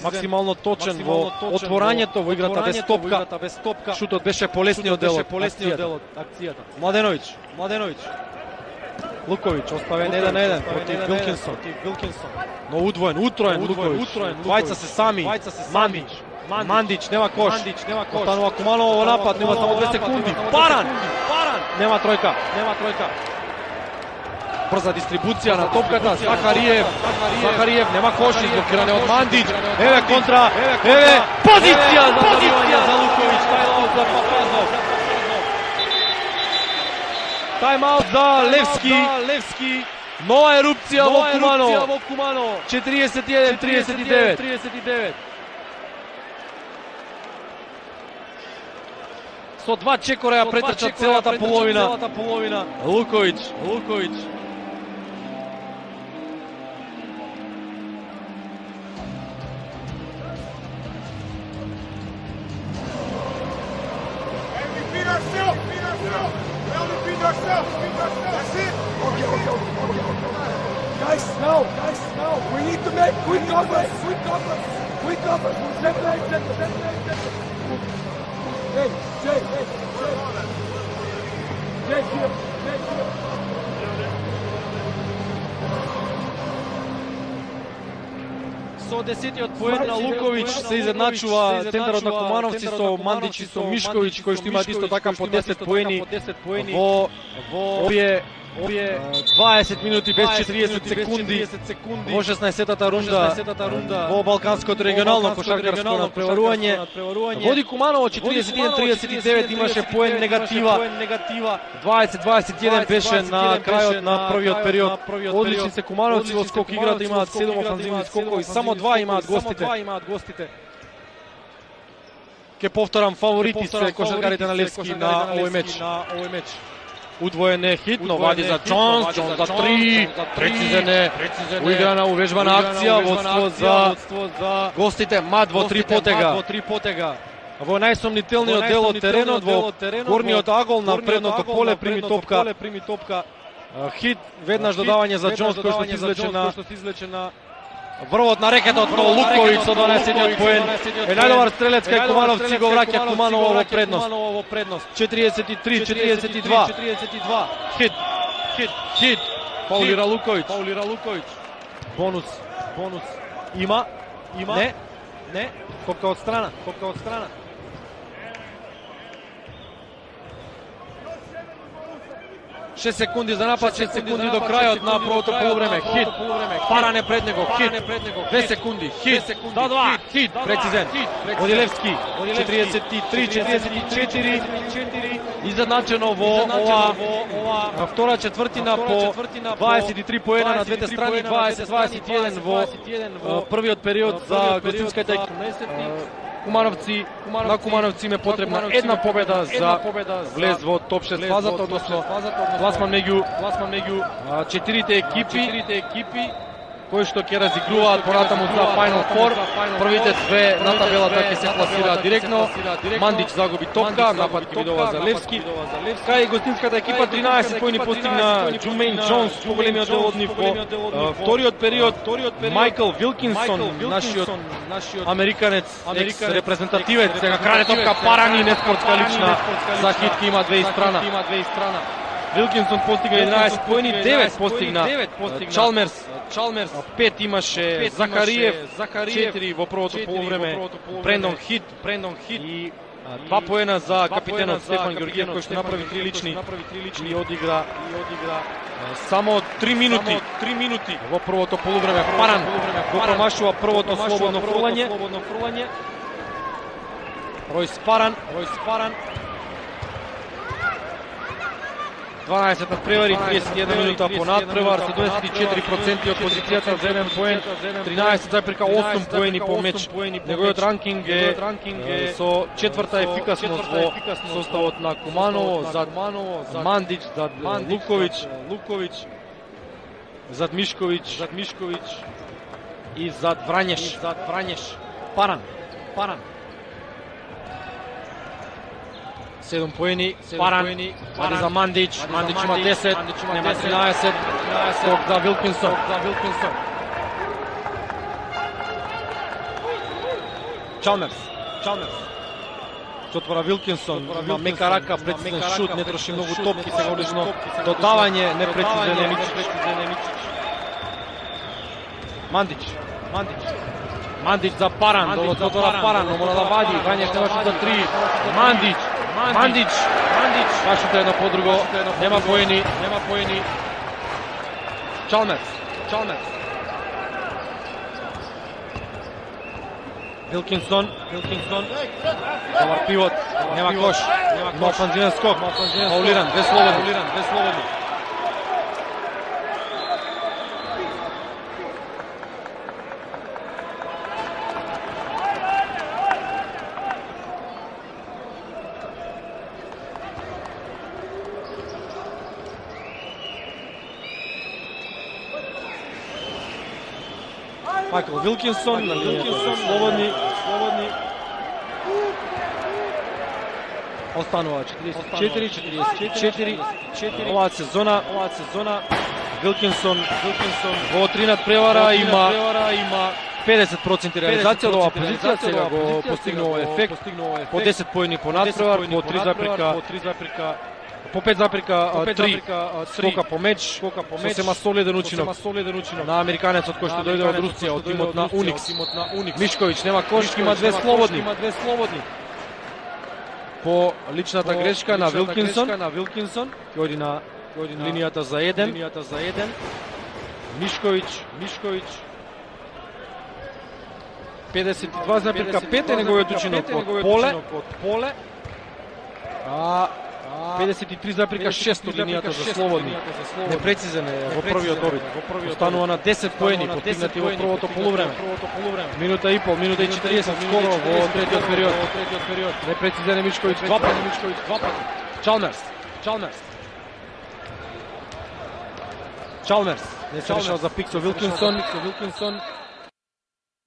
максимално точен во отворањето, во играта без топка. Шутот беше полесниот дел од акцијата. Младеновиќ. Луковиќ оставен 1-1 против Вилкинсон. Но утроен Луковиќ. Двајца се сами. Мандич нема кош. Останува Куманово во напад, нема само 2 секунди. Паран. Нема тројка. Брза дистрибуција на топката. Захариев нема кош, изблокиране од Мандич. Еве контра. Еве позиција за Луковиќ. Тајлаут за Папазов. Тајмаут за Левски. Нова ерупција во Куманово. 41-39. Со 2 чекора ја претрча целата половина. Луковиќ. Guys, now. We need to make quick covers. Hey, Jay. Со Со 10-тиот поен на Луковиć се изедначува центарот на Кумановци со Мандич и со Мишковиć кои што имаат исто така по 10 поени во овие 20 минути без 40 секунди во 16-тата рунда во Балканското регионално кошаркарско надпреварување. Води Куманово 41-39, имаше поен негатива. 20-21 беше на крајот на првиот период. Одлични се Кумановци во скок играта, имаат 7 офанзивни скокови, само 2 имаат гостите. Ке повторам, фаворити се кошаркарите на Левски на овој меч. Удвоен е хит, но вади за Джонс за 3, прецизен е, уиграна, увежбана акција, водство за гостите, мад во 3 потега. Во најсомнителниот дел од теренот, во горниот агол на предното поле, прими топка. Хит, веднаш додавање за Джонс, кој што се извлече на врвот на рекетот, но Луковиć со 12-тиот поен е најдобар стрелец кај Кумановци, го враќа Куманово во предност. 43-42. Хит. Фаулира Луковиć. Бонус. Има. Не. Копка од страна. 6 секунди за напад, 6 секунди до крајот на првото полувреме. Хит. Паране пред него. Хит. 2 секунди. Хит. Хит. Прецизен. Води Левски. 43-44. Изедначено во ова втора четвртина по 23 поена на двете страни, 20-21 во првиот период за гостинската екипа. На Кумановци ме потребна една победа за влез во топ 6 фазата, односно пласман меѓу четирите екипи кои што ќе разигруваат понатаму за Final Four. Првите две на табелата ќе се класираат директно. Мандич загуби топка, напад ќе видува за Левски. Кај гостинската екипа 13 поени постигна Джумейн Джонс, поголемиот дел од нив во вториот период. Майкл Вилкинсон, нашиот американец, екс-репрезентативец, сега краде топка парани, неспортска лична за Хитки, има две страна. Вилкинсон постигна 11 поени, 9 постигна Чалмерс, 5 имаше Захариев, 4 во првото полувреме Брендон Хит и 2 поена за капитенот Стефан Георгиев, кој што направи 3 лични и одигра само 3 минути во првото полувреме. Паран го промашува првото слободно фрлање. Ројс Паран 12 надпревари, 31 минута по надпревар, 74% од позицијата за 1 поен, 13,8 поени по меч. Неговиот ранкинг е со четврта ефикасност во составот на Куманово, зад Мандич, зад Луковиć, зад Мишковиć и зад Врањеш. Паран. 7 поени, Паран, вади за Мандич има 10, нема 13, скок за Вилкинсон. Чалмерс. Се отвора Вилкинсон, има мека рака, прецизен шут, не троши многу топки, сега одлично додавање, непрецизен Емичич. Мандич за Паран, долу се отвора Паран, но мора да вади, Врањеш немаше за 3, Мандич, вашето едно по друго, нема поени. Чалмерс. Вилкинсон, добар пивот, нема кош, но офанзивен скок, фаулиран, без слободни. Майкл Вилкинсон на линијата слободни. Останува 44. Оваа сезона Вилкинсон во 3 надпревара има 50% реализација од оваа позиција, сега го постигнува ефект по 10 поени по надпревар, по 3,5 по 5,3 скока по меч, сосема солиден учинок на американецот кој што дојде од Русија, од тимот на Уникс. Мишковиќ нема кош, има две слободни. По личната грешка на Вилкинсон, годи на линијата за 1. Мишковиќ 52,5 е неговиот учинок од поле. 53,6 од линијата за слободни. Непрецизен е во првиот обид. Останува на 10 поени постигнати во првото полувреме. Минута и 40 скоро во третиот период. Непрецизен е Мишковиќ два пати. Чалмерс не се решава за пик со Вилкинсон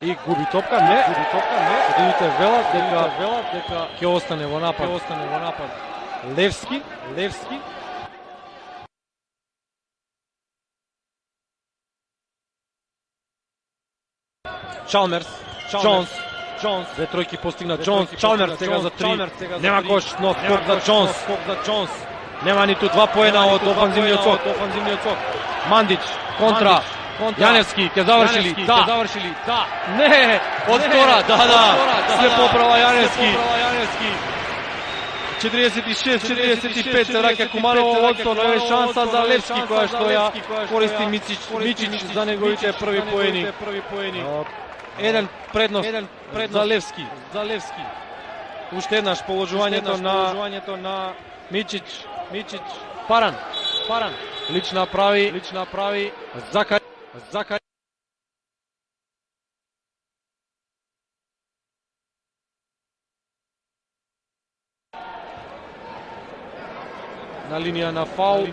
и губи топка, не. Судиите велат дека ќе остане во напад. Левски. Чалмерс, Джонс, две тројки постигна Джонс, Чалмерс сега за 3. Нема кош, но скок за Джонс. Нема ниту 2 поена од офанзивниот сок. Мандич, контра. Јаневски, ќе завршили? Да. Не, од втора, да. Се поправа Јаневски. 46-45 се враќа Куманово водство, но е шанса за Левски која што ја користи Мичич за неговите први поени. Еден предност за Левски. Уште еднаш положувањето на Мичич. Паран. Лична прави Закари. На линија на фаул.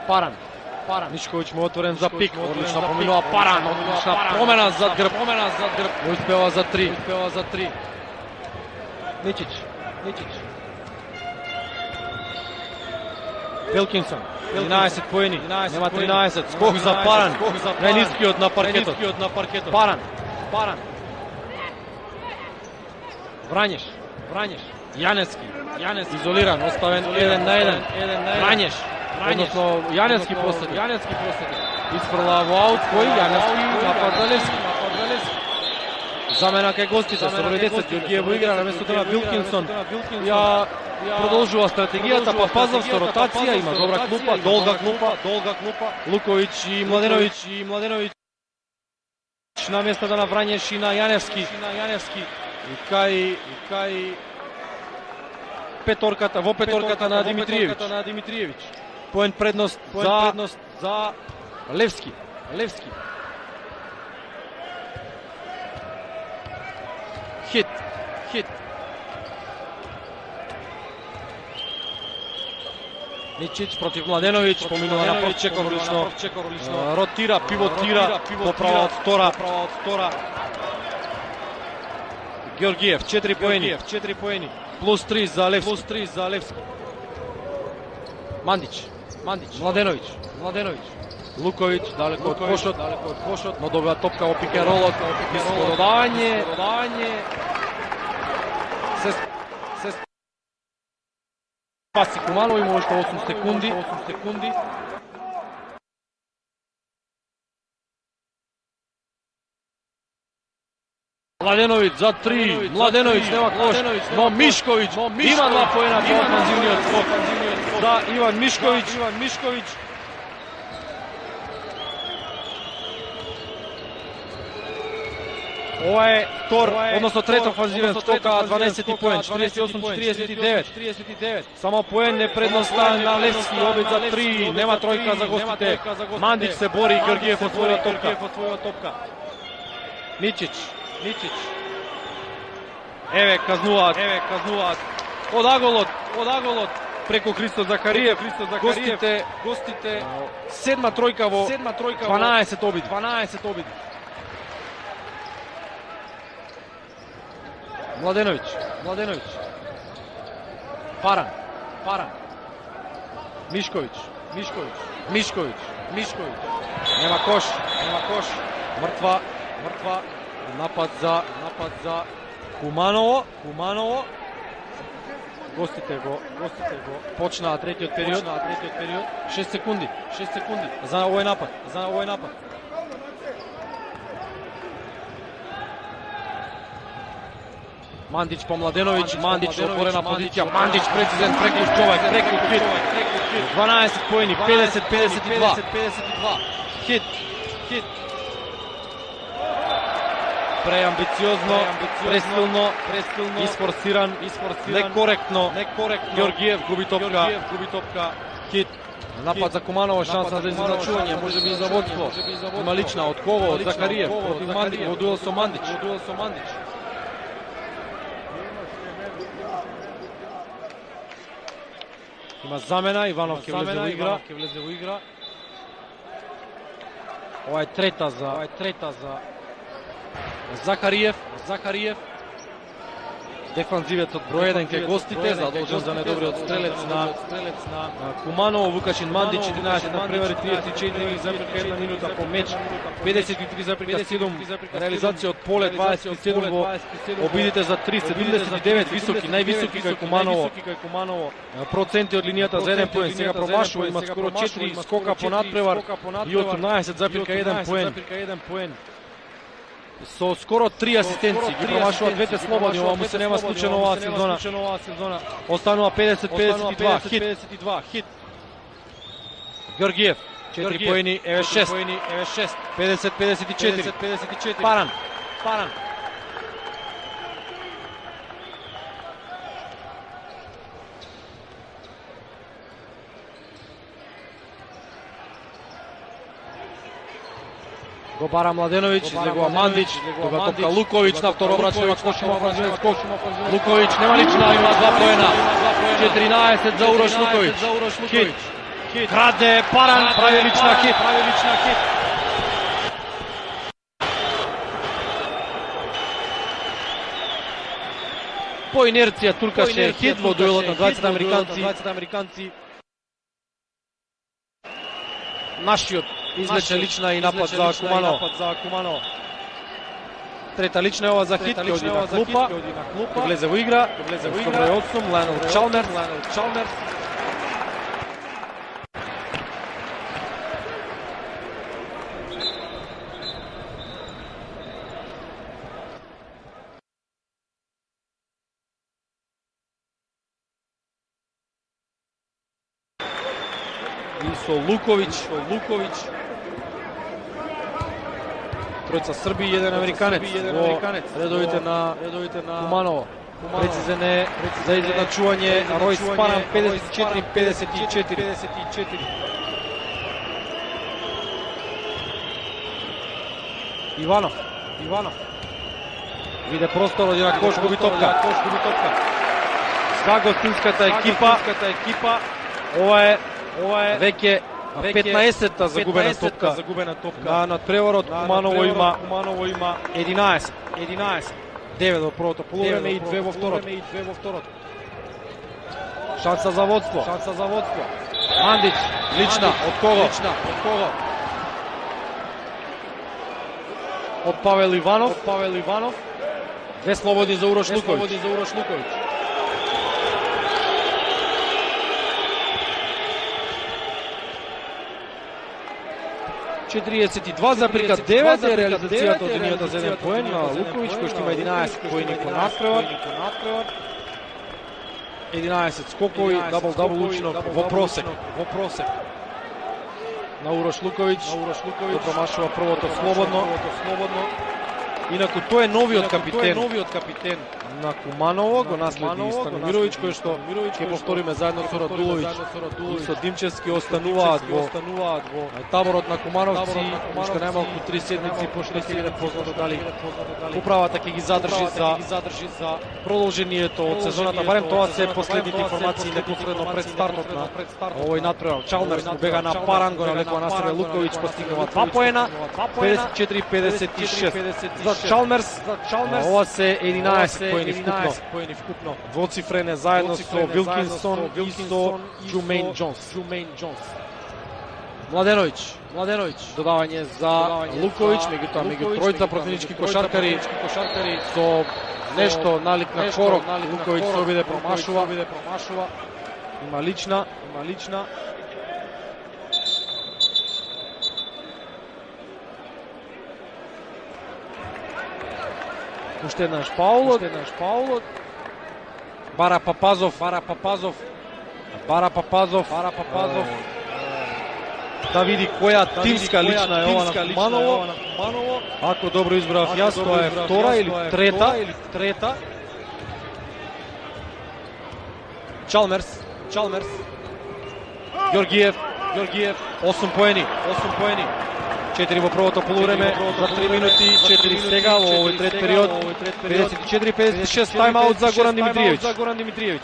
Паран. Мишковиќ му отворен за пик. Одлично поминува Паран. Одлична промена зад грб. Успева за 3. Мичич. Вилкинсон. 11 поени. Нема 13. Скок за Паран. Најнискиот на паркетот. Паран. Врањеш. Јаневски. Изолиран, оставен 1 на 1. Врањеш. Односно Јаневски последи. Испрла во аут кој Јаневски напад за Левски. Замена кај гостите со број 10 Ѓорѓиев во игра наместо тоа Вилкинсон. Ја продолжува стратегијата, па Пазов со ротација, има добра клупа, долга клупа. Луковиќ и Младеновиќ на местата на Врањеш и на Јаневски. И кај петорката на Димитриевиќ. Поен предност за Левски. Хит. Мичич против Младеновиќ, поминува на прв чекор, одлично ротира, пивотира, поправа од втора. Ѓорѓиев, 4 поени, плюс 3 за Левски. Мандич, Младеновиќ. Луковиќ, далеко од кошот, но добива топка во пик н ролот, додавање. Се спаси Куманово, има уште 8 секунди. Младеновиќ за 3, Младеновиќ нема кош, но Мишковиќ има 2 поена по офанзивниот скок за Иван Мишковиќ. Ова е втор, односно трет офанзивен скок, 12 поен, 48-49. Само поен е предноста на Левски, обид за 3, нема тројка за гостите. Мандич се бори, Ѓорѓиев од своја топка. Мичич. Еве казнуваат. Од аголот преку Христо Закариев. Гостите седма тројка во 12 обиди. Младеновиќ. Паран. Мишковиќ. Нема кош. Мртва. Напад за Куманово. Гостите го. Почнаа третиот период. 6 секунди. За овој напад. Мандич по Младеновиќ, Мандич отворена позиција, Мандич прецизен преклуч човек, хит. 12 поени, 50-52. Хит. Преамбициозно, пресилно, isforsirан, некоректно. Георгиев губи топка. Хит. Напад за Куманово, шанса за изначување, може би за водство. Има лична од кого? Од Захариев против Мандич, во дуел со Мандич. Има замена, Иванов ќе влезе во игра. Ова е трета за Захариев. Дефанзивец од број 1 кај гостите, задолжен за недобриот стрелец на Куманово. Вукашин Мандич, 11 на превари, 34,1 минута по меч, 53,7 реализација од поле, 27 во обидите за 3, 79 високи, највисоки кај Куманово. Проценти од линијата за 1 поен, сега промашува, има скоро 4 скока по надпревар и 18,1 поен. Со скоро 3 асистенции, ги промашува двете слободни, ова му се нема случајно оваа сезона. Останува 50-52, хит. Георгиев, 4 поени, еве 6. 50-54. Паран. Го бара Младеновиќ, излегува Мандич, тога топка Луковиќ на второ обрачнема скош, има офанзивен скок. Луковиќ нема лична, има 2 поена. 14 за Урош Луковиќ. Хит. Краде, Паран, прави лична хит. По инерција туркаше хит во дуелот на 20 американци. Нашиот излече лична и напад за Куманово. Трета лична е ова за хит, ќе оди на клупа, ќе влезе во игра, со број 8, Лајнел Чалмерс. И со Луковиќ. Тројца Срби и еден американец во редовите на Куманово. Прецизен е за изедначување Ројс Паран, 54-54. Иванов. Виде простор, оди на кош, губи топка. Ска гостинската екипа. Ова е веќе 15-та загубена топка. На надпреварот Куманово има 11. 9 во првото полувреме и 2 во второто. Шанса за водство. Мандич, лична, од кого? Од Павел Иванов. Две слободни за Урош Луковиќ. 42,9 е реализацијата од линијата за 1 поен на Луковиќ, кој што има 11 поени по надпревар. 11 скокови, дабл учинок во просек. На Урош Луковиќ, кој промашува првото слободно. Инаку тој е новиот капитен на Куманово, го наследи Станомировиќ, кој што ќе повториме заедно со Радуловиќ и со Димчевски остануваат во таборот на кумановци, уште најмалку 3 седмици пошто ќе биде познато дали управата ќе ги задржи за продолжението од сезоната, барем тоа се последните информации непосредно пред стартот на овој надпревар. Чалмерс му бега на Паран, го навлекува на себе Луковиќ, постигнува 2 поена, 54-56 за Чалмерс. Ова се 11 поени вкупно. Двоцифрен е заедно со Вилкинсон и со Джумейн Џонс. Младеновиќ, додавање за Луковиќ, меѓутоа меѓу тројца противнички кошаркари со нешто налик на корок, Луковиќ се обиде промашува. Има лична. Уште еднаш Паулот. Бара Папазов. Да види која тимска лична е ова на Куманово. Ако добро избрав јас, тоа е втора или трета. Чалмерс. Георгиев. 8 поени. 4 во првото полувреме, за 3 минути, 4 сега во овој трет период. 54-56 тайм-аут за Горан Димитриевиќ.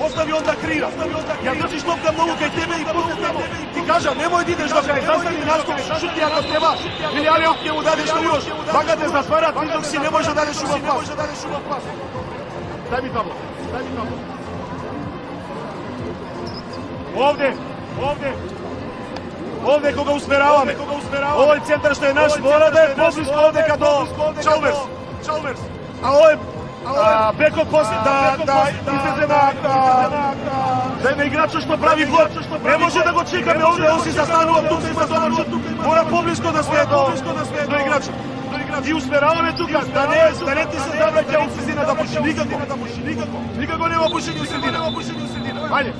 Остави он да крира. Ја држиш топка многу кај тебе и после тамо ти кажа немој да идеш до крај, застави наскок, шути ако треба. Или Алиов ќе му дадеш што имаш. Вака те затварат, ти док си не можеш да дадеш убав пас. Дај ми табло. Овде кога усмераваме. Овој центар што е наш мора да е поблиско овде као Чалмерс. А овој бекот после да излезе да има играчот што прави гол. Не може да го чекаме овде, он си застанува тука има зонарчот. Мора поблиско да сме до играчот. И усмераваме тука, да не ти се завраќа у средина да пуши. Никако нема пушење у средина. Ајде.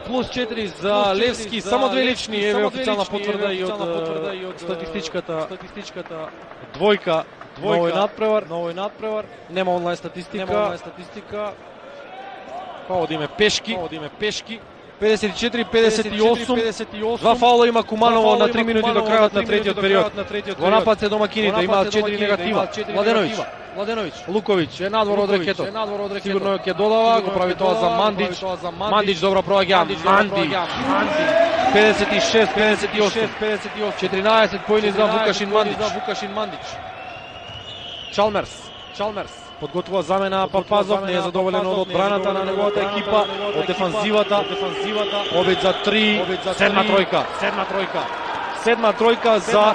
Плюс 4 за Левски, само две лични, еве официјална потврда и од статистичката. Двојка на овој надпревар. Нема онлайн статистика. Па одиме пешки. 54-58. Два фаула има Куманово на 3 минути до крајот на третиот период. Во напад се домакините, имаат 4 негатива. Младеновиќ, Луковиќ е надвор од рекетот. Сигурно ќе додава, го прави тоа за Мандич добро проаѓа. Манди. 56-58. 14 поени за Вукашин Мандич. Чалмерс. Подготвува замена Папазов, не е задоволен од одбраната на неговата екипа, од дефанзивата. Обид за 3, седма тројка за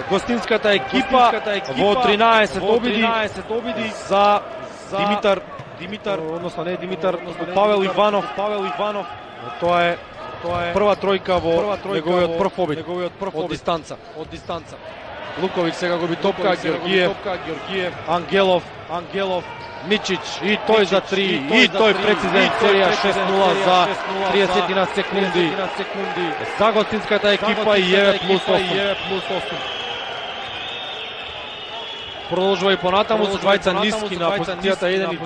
гостинската екипа во 13 обиди за Димитар, односно не Димитар, Павел Иванов. Тоа е прва тројка во неговиот прв обид од дистанца. Луковиќ сега губи топка, Георгиев, Ангелов, Мичич и тој за 3, и тој прецизен, серија 6-0 за 30 секунди за гостинската екипа и еве плюс 8. Продолжува и понатаму со двајца ниски на позицијата 1 и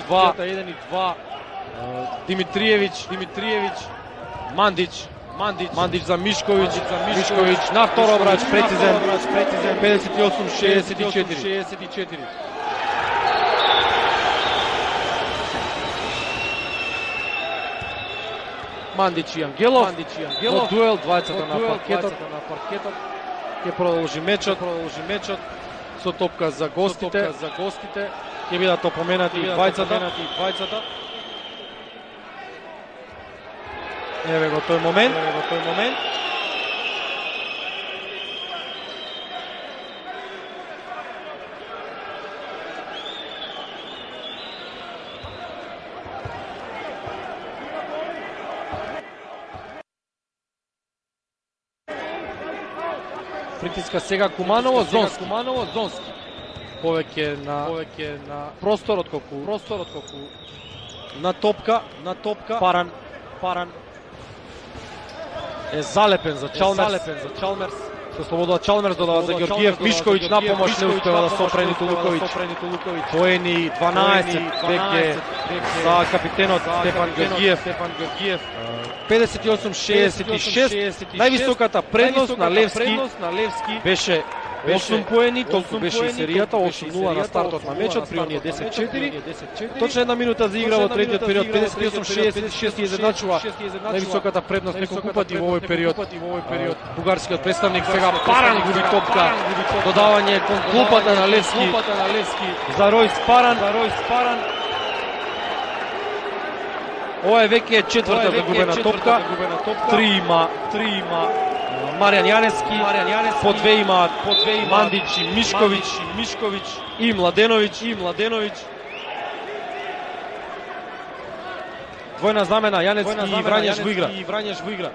2. Димитриевиќ, Мандич за Мишковиќ на второ обрач, прецизен, 58-64. Мандич и Ангелов, во дуел, двајцата на паркетот. Ќе продолжи мечот со топка за гостите. Ќе бидат опоменати двајцата. Еве го тој момент. Притиска сега Куманово, Зонски. Повеќе на простор отколку на топка. Паран е залепен за Чалмерс. Со слобода Чалмерс додава за Георгиев. Мишковиќ на помош не успева да се опрени Луковиќ. Поени 12 веќе за капитенот Стефан Георгиев. 58-66. Највисоката предност на Левски беше 8 поени, толку беше и серијата, 8-0 на стартот на мечот, при оние 10-4. Точно една минута за игра во третиот период, 58-66 изедначува највисоката предност неколку пати во овој период. Бугарскиот представник сега Паран губи топка, додавање кон клупата на Левски за Ројс Паран. Ова е веќе четврта загубена топка. 3 има Маријан Јанески, по 2 имаат Мандич и Мишковиќ и Младеновиќ. Двојна замена, Јанески и Врањеш во игра.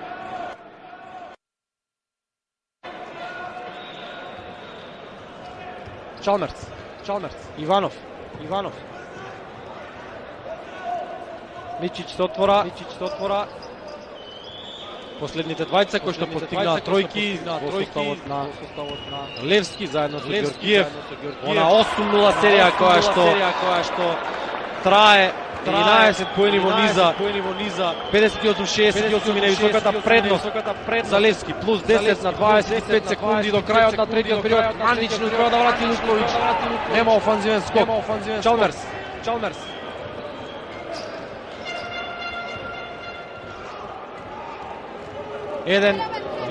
Чалмерц, Иванов. Мичич се отвора. Последните двајца кои што постигнаа тројки во составот на Левски заедно со Ѓорѓиев. Она 8-0 серија која што трае 11 поени во низа, 58-68 и највисоката предност за Левски, плюс 10 на 25 секунди до крајот на третиот период. Мандич не успеа да врати Луковиќ, нема офанзивен скок. Чалмерс. Еден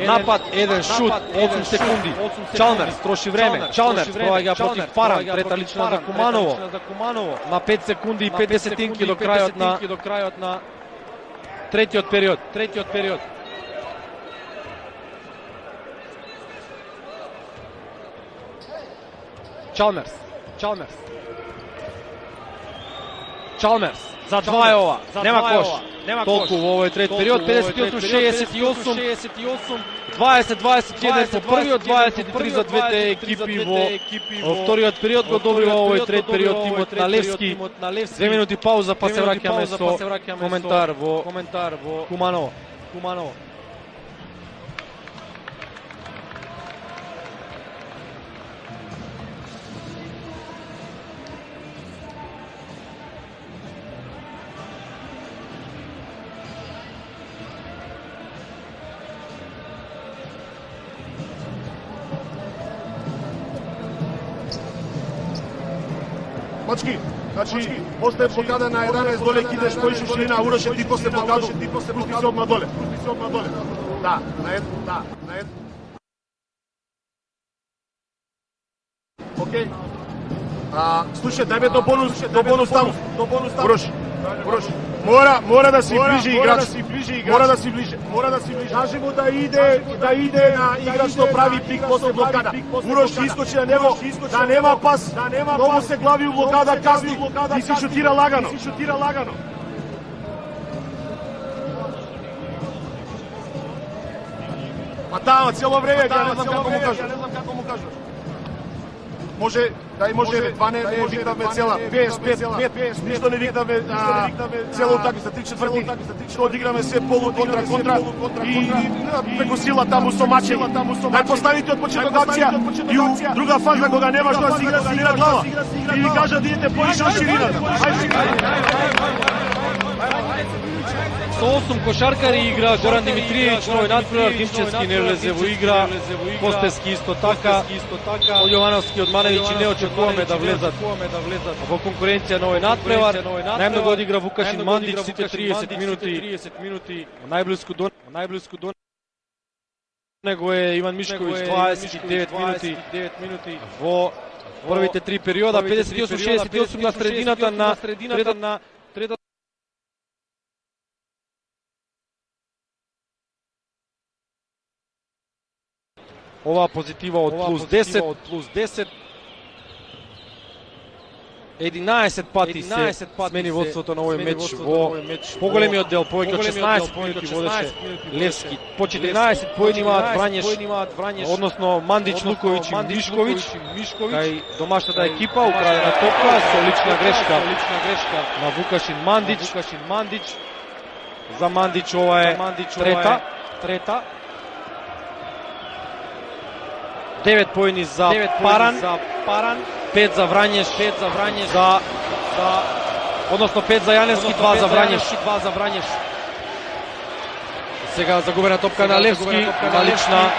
напад, еден шут, 8 секунди. Чалмерс троши време. Чалмерс проаѓа против Паран, трета лична за Куманово. На 5 секунди и 5 десетинки до крајот на третиот период. Чалмерс за 2 е ова. Нема кош. Толку во овој трет период, 58-68, 20-21 по првиот, 23 за двете екипи во вториот период. Го добива овој трет период тимот на Левски. 2 минути пауза, па се враќаме со коментар во Куманово. Мачки, значи, после блокада на 11 доле кидеш тој шишина, Уроше ти после блокаду, пусти се одма доле. Да, на ед. Окей. Слушај, дај ме до бонус таму. Урош. Мора да си ближе играч. Мора да си ближе. Кажи му да иде на играч што прави пик после блокада. Урош искочи на него, да нема пас. Многу се глави у блокада, казни и си шутира лагано. Па таа цело време, ја не знам како му кажеш. Може 2 не викнавме цела, 5, ништо не викнавме цела утакмица, 3/4, што одиграме се полу контра и преку сила таму со мачеви. Нај поставите од почеток акција и у друга фаза кога нема што да се игра глава. И ви кажа да идете повише од ширината. Со 8 кошаркари игра Горан Димитриевич, новој надпревар, Димчевски не влезе во игра, Костески исто така, од Јовановски, од Маневиќи не очекуваме да влезат во конкуренција новој надпревар. Најмногу одигра Вукашин Мандич, сите 30 минути. Најблиску до него е Иван Мишковиќ, 29 минути во првите 3 периода, 58-68 на средината на третата. Ова позитива од плюс 10. 11 пати се смени водството на овој меч во поголемиот дел, повеќе од 16 минути водеше Левски. По 14 поени имаат Врањеш, односно Мандич, Луковиќ и Мишковиќ. Кај домашната екипа украдена топка со лична грешка на Вукашин Мандич. За Мандич ова е трета. 9 поени за Паран, 5 за Врањеш, односно 5 за Јаневски, 2 за Врањеш. Сега загубена топка на Левски, има лична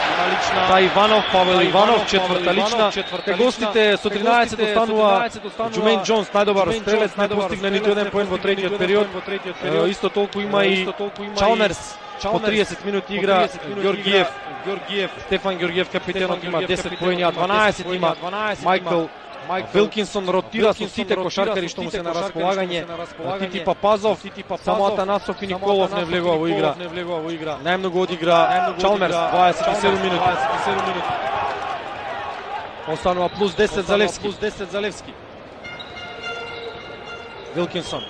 за Иванов, Павел Иванов, четврта лична. Те гостите со 13 останува Джумен Джонс, најдобар стрелец, не постигна ниту еден поен во третиот период. Исто толку има и Чалмерс, по 30 минути игра Георгиев, Стефан Георгиев капитенот има 10 поени, а 12 има Майкл Вилкинсон, ротира со сите кошаркари што му се на располагање. Тити Папазов, само Атанасов и Николов не влегува во игра. Најмногу одигра Чалмерс, 27 минути. Останува плюс 10 за Левски. Вилкинсон.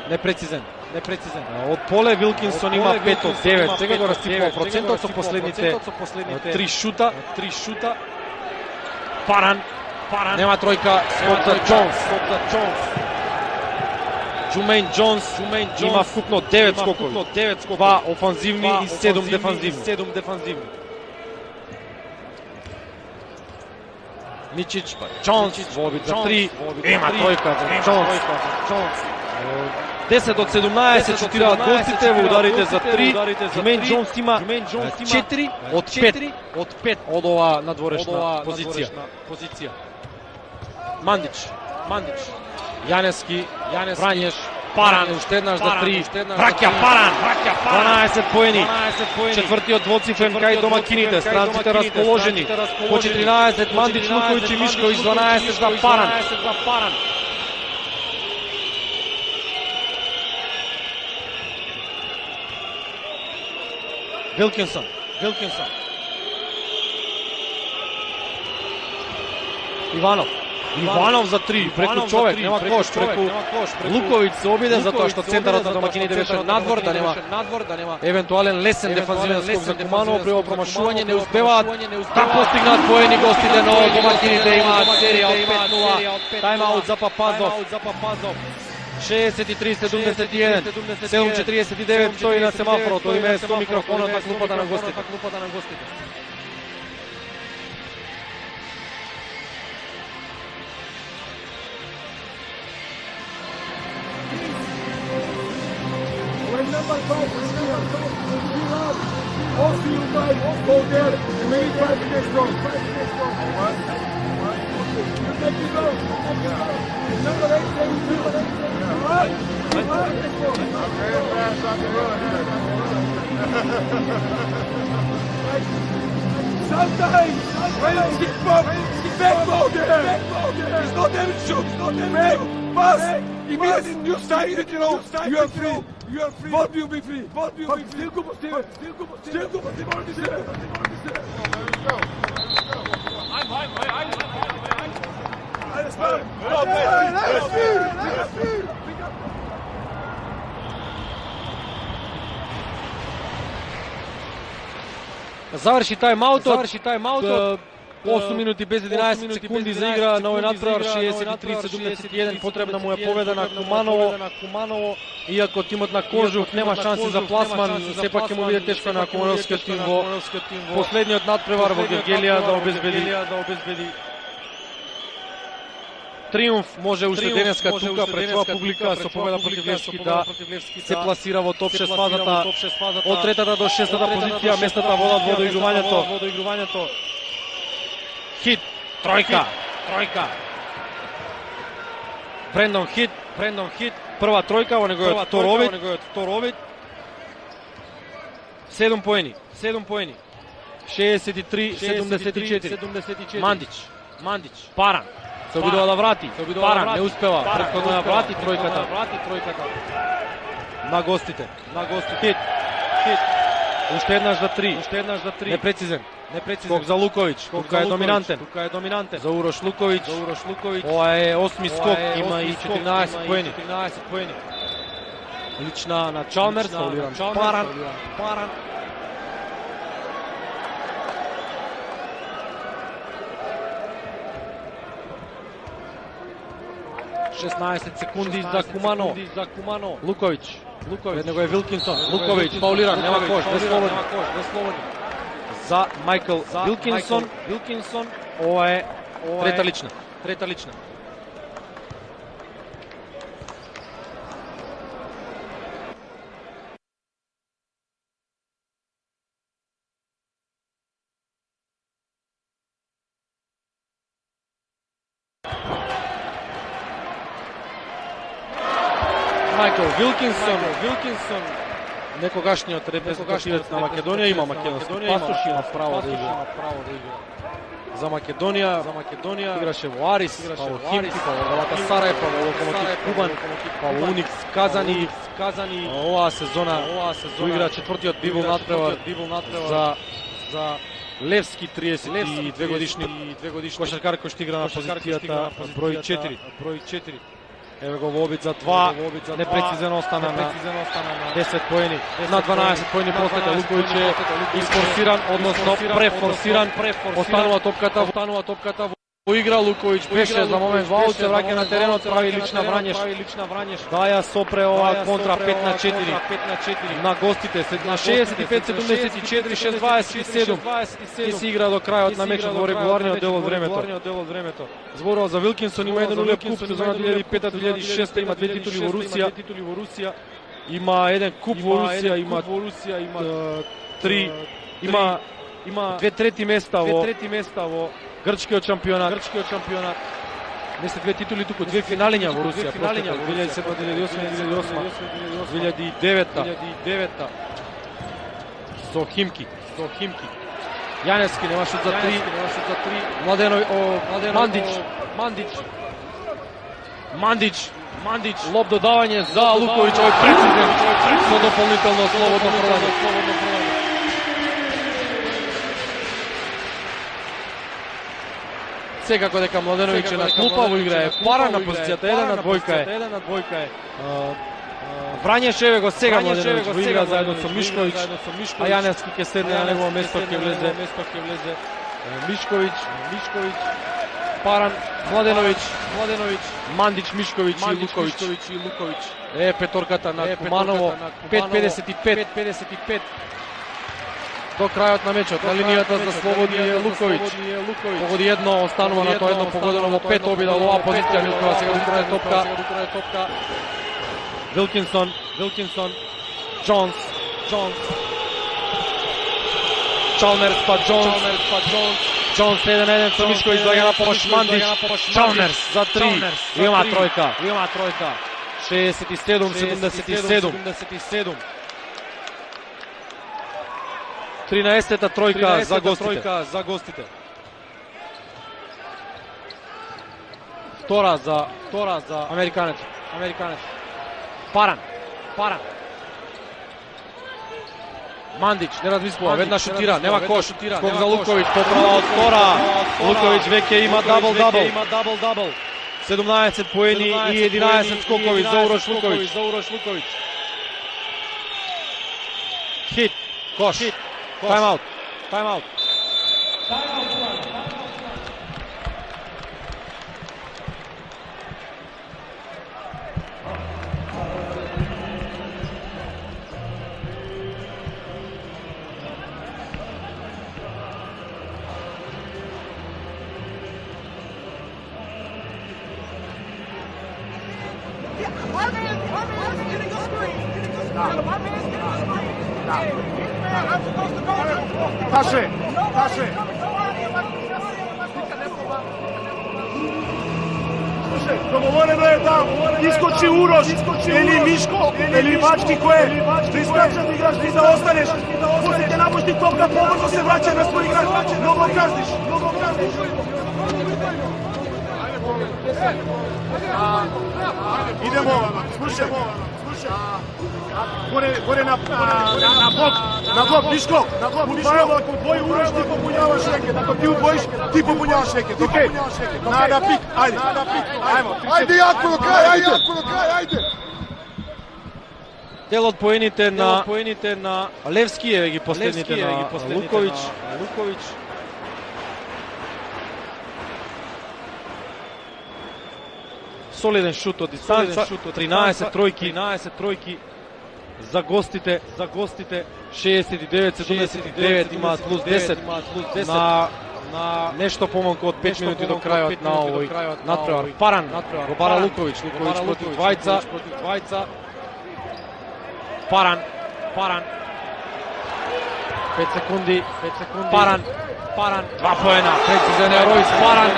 Непрецизен. Од поле Вилкинсон има 5 од 9. Сега го растипува процентот со последните 3 шута. Паран. Нема тројка, скок за Джонс. Джумейн Джонс има вкупно 9 скокови. 2 офанзивни и 7 дефанзивни. Мичич, Джонс во обид за 3. Има тројка за Джонс. 10 од 17 шутираат гостите во ударите за 3. Джумейн Джонс има 4 од 5 од ова надворешна позиција. Мандич, Јанески, Врањеш, Паран, уште еднаш за 3, враќа Паран, 12 поени, четвртиот двоцифрен кај домакините, странците расположени, по 14 Мандич, Луковиќ и Мишковиќ, 12 за Паран. Вилкинсон. Иванов за 3, преку човек, нема кош, преку Луковиќ се обиде затоа што центарот на домакините беше надвор, да нема евентуален лесен дефанзивен скок за Куманово, при промашување не успеваат да постигнат поени гостите, но домакините имаат серија од 5-0. Тајмаут за Папазов. 63-71, 7:49 стои на семафорот, тој име со микрофонот на клупата на гостите. Number 5 is here. Also, you guys go there and make 5 minutes long. You take it out. Number 8 says you. Alright? Sometimes, when you stick back there. It's not them shoot. Pass. Immediately you side, you are free. Both will be free. Still combustível. Заврши тајмаутот. 8 минути без 11 секунди за игра на овој надпревар, 63-71, потребна му е победа на Куманово. Иако тимот на Кожух нема шанси за пласман, сепак ќе му биде тешко на кумановскиот тим во последниот надпревар во Гергелија да обезбеди триумф. Може уште денеска тука пред своја публика со победа против Левски да се пласира во топ 6 фазата од третата до 6-та позиција. Местата водат во доигрувањето. Хит, тројка. Брендон Хит, прва тројка во негојот втор обид. 7 поени. 63-74. Мандич, Паран. Се обидува да врати. Паран не успева. Претходно да врати тројката. На гостите. Хит. Уште еднаш за 3. Непрецизен. Скок за Луковиќ, тука е доминантен. За Урош Луковиќ. Ова е 8ми скок, има и 14 поени. Лична на Чалмерс, фаулиран Паран. 16 секунди за Куманово. Луковиќ. Пред него е Вилкинсон. Луковиќ, фаулиран, нема кош, без слободни. За Майкл Вилкинсон. Ова е трета лична. Майкл Вилкинсон, некогашниот репрезентативец на Македонија, има македонски пасош, има право да игра за Македонија, играше во Арис, па во Химки, па во Галатасарај, па во Локомотив Кубан, па во Уникс Казани. Оваа сезона игра четвртиот библ надпревар за Левски, 32 годишни кошаркар кој што игра на позицијата број 4. Еве го во обид за 2, непрецизен остана на 10 поени. На 12 поени просека Луковиќ е изфорсиран, односно префорсиран. Останува топката во игра. Луковиќ беше за момент во аут, се враќа на теренот, прави лична врањеш. Да ја сопре ова контра 5-4 на гостите. На 65-74, 6-27 и се игра до крајот на мечот во регуларниот дел од времето. Зборува за Вилкинсон, има еден улеп куп сезона 2005-2006, има 2 титули во Русија. Има еден куп во Русија, има 3, има 2 места во грчкиот шампионат. Не се 2 титули, туку 2 финалиња во Русија, 2007-2008, 2009 со Химки. Јаневски нема шут за 3, Мандич, лоп додавање за Луковиќ, овој прецизен со дополнително слободно фрлање. Секако дека Младеновиќ е на клупа, во игра е Паран на позицијата 1 на двојка е. Врањешеве го сега Младеновиќ во игра заедно со Мишковиќ, а Јаневски ќе седне на негово место, ќе влезе Мишковиќ, Паран, Младеновиќ, Мандич, Мишковиќ и Луковиќ. Петорката на Куманово, 5:55. До крајот на мечот, на линијата за слободни е Луковиќ. Погоди едно, останува на тоа едно погодено во 5 обида во оваа позиција, Милкова сега до крај топка. Вилкинсон, Джонс. Чалмерс па Джонс. Джонс 1-1 со Мишковиќ, доаѓа на помош Мандич. Чалмерс за 3. Има тројка. 67-77. 13-та тројка за гостите. Втора за американец. Паран. Мандич не размислува, веднаш шутира, нема кош. Скок за Луковиќ, поправа од втора. Луковиќ веќе има дабл. 17 поени и 11 скокови за Урош Луковиќ. Хит, кош. Time out. Таше. Слушај, договорено е да искочи Урош, или Мишко, или Бачки кој да искачаш да играш и да останеш. После ќе напушти топка, побрзо се враќа на свој играч. Многу казниш. Идемо, слушај. Горе на блок, Мишко, удвојува, ако удвои Урош, ти попуњаваш реке, ако ти удвоиш, ти попуњаваш реке, окей? На пик, ајде. Ајде јако до крај, ајде! Дел од поените на Левски, еве ги последните на Луковиќ. Солиден шут од дистанца, 13 тројки за гостите, 69-79 имаат плюс 10 на нешто помалку од 5 минути до крајот на овој надпревар. Паран го бара Луковиќ против двајца. Паран 5 секунди, Паран 2 поена, прецизен е Ројс Паран.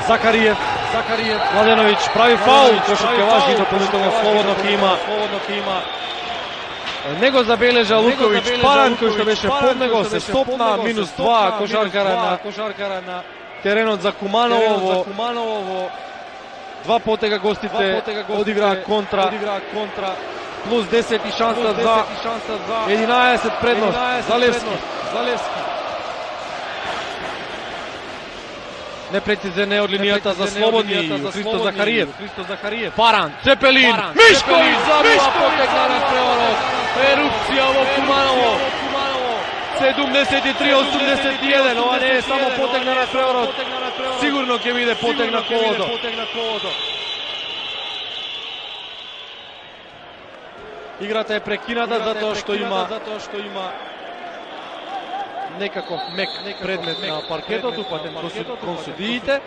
Закариев Захариев, Младенович прави фаул, кошаркеваш ги дополнително слободно има. Не го забележа Лукович, Паран кој што беше под него се стопна, -2 кошаркара на теренот за Куманово. Два потега гостите одиграа контра, плюс 10 и шанса за 11 предност за Левски. Непрецизен е од линијата за слободни Христо Захариев. Паран, Цепелин, Мишковиć забива потега на преварот. Ерупција во Куманово. 73-81, ова не е само потег на преварот. Сигурно ќе биде потег на колодо. Играта е прекината затоа што има некаков мек предмет на паркетот, упатен кон судиите.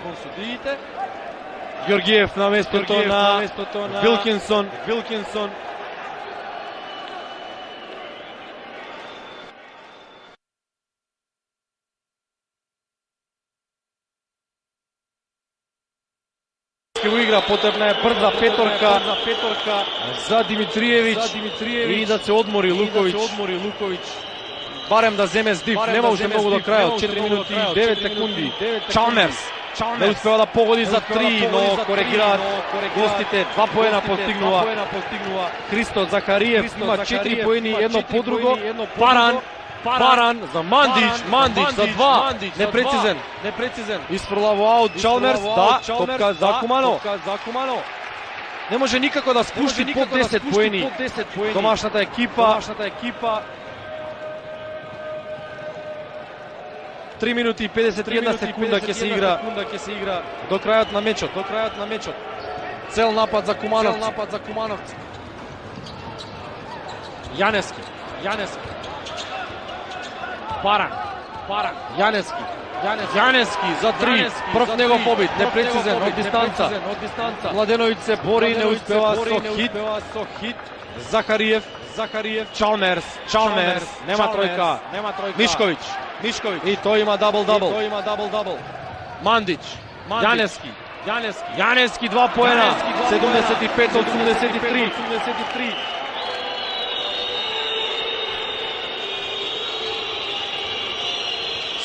Георгиев на местото на Вилкинсон. Во игра потребна е брза петорка за Димитриевиќ и да се одмори Луковиć. Барем да земе здив, нема уште многу до крајот, 4 минути и 9 секунди. Чалмерс не успева да погоди за 3, но коригираат гостите. 2 поена постигнува Христо Захариев, има 4 поени, едно по друго. Паран за Мандич за 2, непрецизен. Испрла во аут Чалмерс, да, топка за Куманово. Не може никако да спушти под 10 поени домашната екипа. 3 минути и 51 секунда ќе се игра до крајот на мечот. Цел напад за Кумановци. Јанески. Паран. Јанески за 3. Прв негов побед, непрецизен од дистанца. Младеновиć се бори, не успева со хит. Захариев. Чалмерс. Нема тројка. Мишковиć. И тој има дабл. Мандич. Јанески 2 поена. 75-83.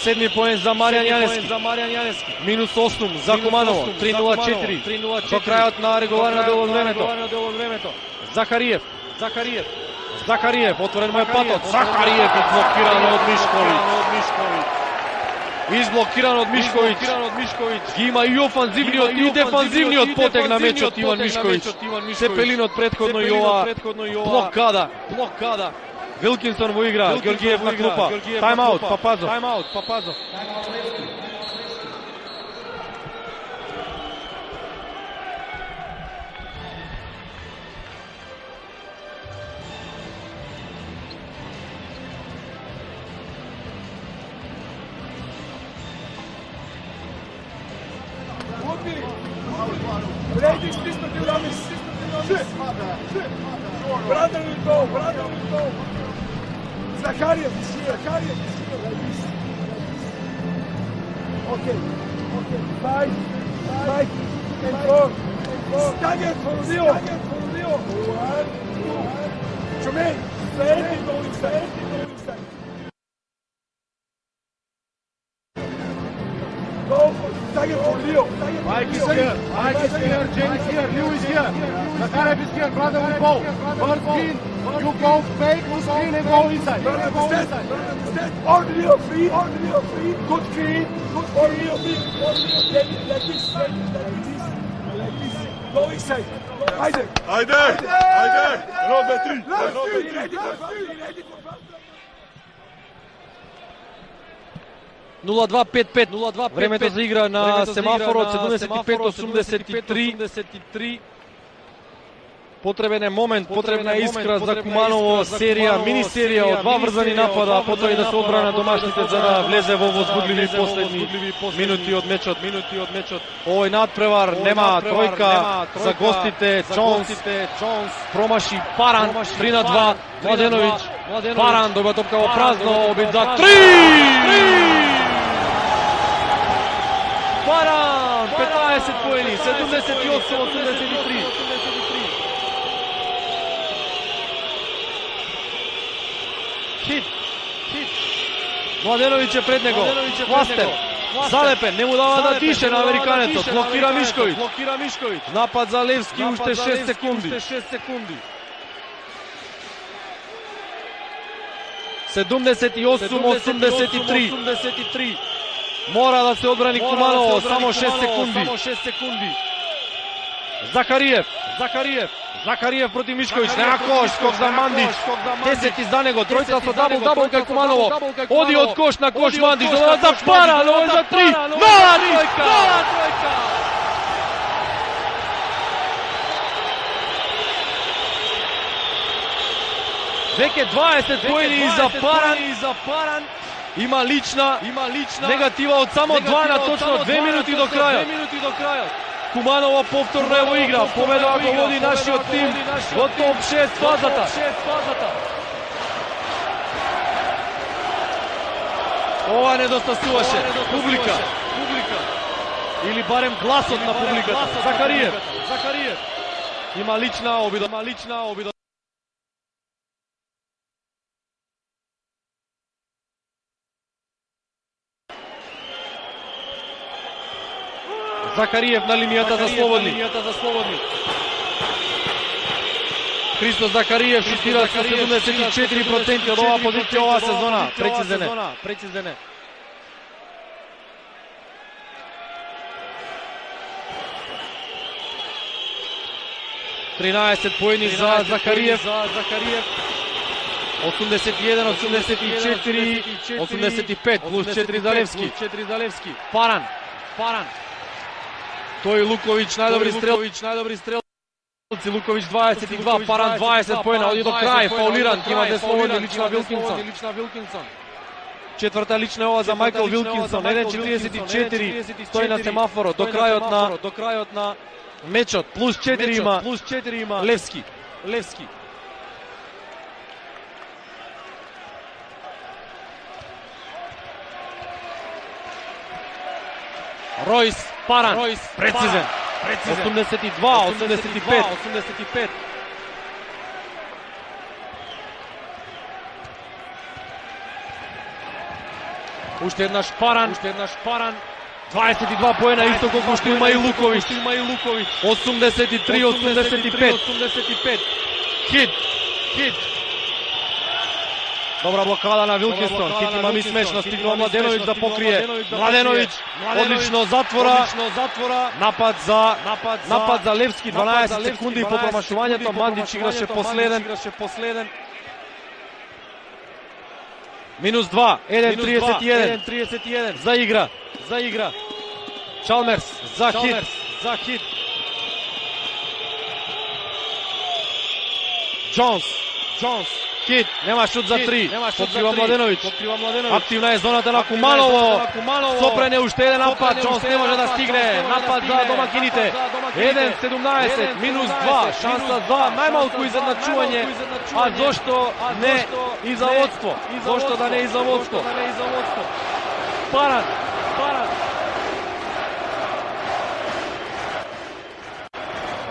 Седми поен за Маријан Јанески. Минус 8 за Куманово. 3:04. До крајот на регуларно дел од времето. Захариев, отворен му е патот. Захариев изблокиран од Мишковиć. Ги има и офанзивниот и дефанзивниот потег на мечот Иван Мишковиć. Цепелинот предходно и ова блокада. Вилкинсон во игра, Георгиев на клупа. Тайм-аут, Папазов. Brother will go. Захариев is here. Okay. 5 and 4. Stagger for Rio. 1, 2. Jermaine, go inside. Go for stagger for Rio. Mike is here, James here, Lewis here. Zakharev is here, brother will go. First screen, you go fake, screen and go inside. On Rio free. Good screen. On Rio free. Like this. Go inside. Haydi. Robert 3. Ready for foul. 0-2-5-5. Времето за игра на семафорот 75-83. Потребен е момент, потребна е искра за Куманово, мини серија од 2 врзани напада, потоа и да се одбрана домашните за да влезе во возбудливи последни минути од мечот. Овој надпревар нема тројка за гостите. Джонс промаши Паран 3-2. Младеновиć. Паран доба топка во празно, обид за 3! Паран, 15 20 поени, 78-83. Hit. Mladenović je pred nego, Vlaster, zalepen, ne mu dava da diše na Amerikaneca, blokira Mišković. Napad za Levski, ušte 6 sekundi. 78-83. Mora da se odbrani Kumanovo, samo 6 sekundi. Zakarijev protiv Mišković, nema koš, skok za Mandić, 10 za nego, trojica su double kaj Kumanovo, odi od koš na koš Mandić, doda za Paran, ovo je za 3, nova trojka! Veke 20 poeni za Paran, ima lična negativa od samo 2 na točno 2 minuti do kraja. Kumanova povtorno evo igra, pobeda ako vodi našio tim do top 6 fazata. Ova nedosta suvaše, publika. Ili barem glasot na publikata. Zakarijev. Ima lična obida. Zakarijev na linijata za slobodni. Hristo Zakarijev šutira sa 74% od ova pozicija, ova sezona. Precizene. Trinaest poeni za Zakarijev. 81, 84, 85 plus 4 za Levski. Paran. To je Luković, najdobri strelci. Luković 22, Paran 20 poena, ovdje do kraja, fauliran, ima gdje slobodni, lična Wilkinson. Četvrta lična je ova za Michael Wilkinson, 1.44, stoji na semaforo, do kraja na Mečot, plus 4 ima Levski. Royce, Paran, precizan. 82, 85. Ušte jedna Šparan. 22 poena, isto koliko što ima i Luković. 83, 85. Hit. Dobra blokada na Wilkinson, Hit ima mismeš, nastignuo Mladenović da pokrije. Mladenović, odlično zatvora. Napad za Levski, 12 sekundi po promašovanju, to Mandić igraše posleden. Minus 2, 1.31. Za igra. Chalmers, za Hit. Jones. Hit, nema šut za 3, pokriva Mladenović. Aktivna je zona na Kumanovo. Sopren je uštede napad, Jones ne može da stigne. Napad za domakinite. 1.17, minus 2, šansa za najmalku izjednačuvanje. A zašto ne i za vodstvo? Zašto da ne i za vodstvo? Paran.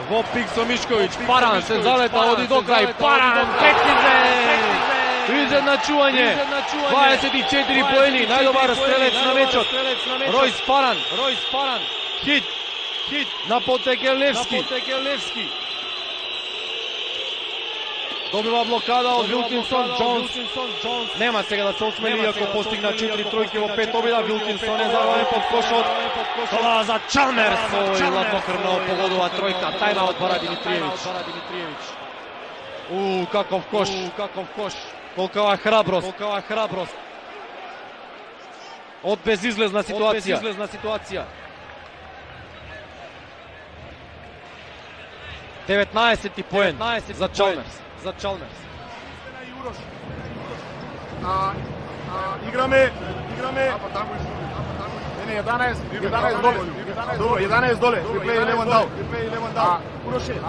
Vopikso Mišković, Paran se zaleta, odi do kraj, Paran, precizan! Izjednačuvanje, 24 poeni, najdobar strelec na Mečot. Royce Paran, Hit, na poteke Levski. Dobiva blokada od Wilkinson, Jones. Nema se ga da se osmeli, iako postigna 4 trojke u 5 obida. Wilkinson je zarvanen pod košot. Dola za Chalmers. Oj, latnokrvno pogodova trojka. Timeout Bara Dimitrijević. Kakov koš. Kolika hrabrost. Od bezizlezna situacija. 19. poen za Chalmers. Igrame. Ne, 11 dole. Dobro, 11 dole. We play 11 down. Uroše, 11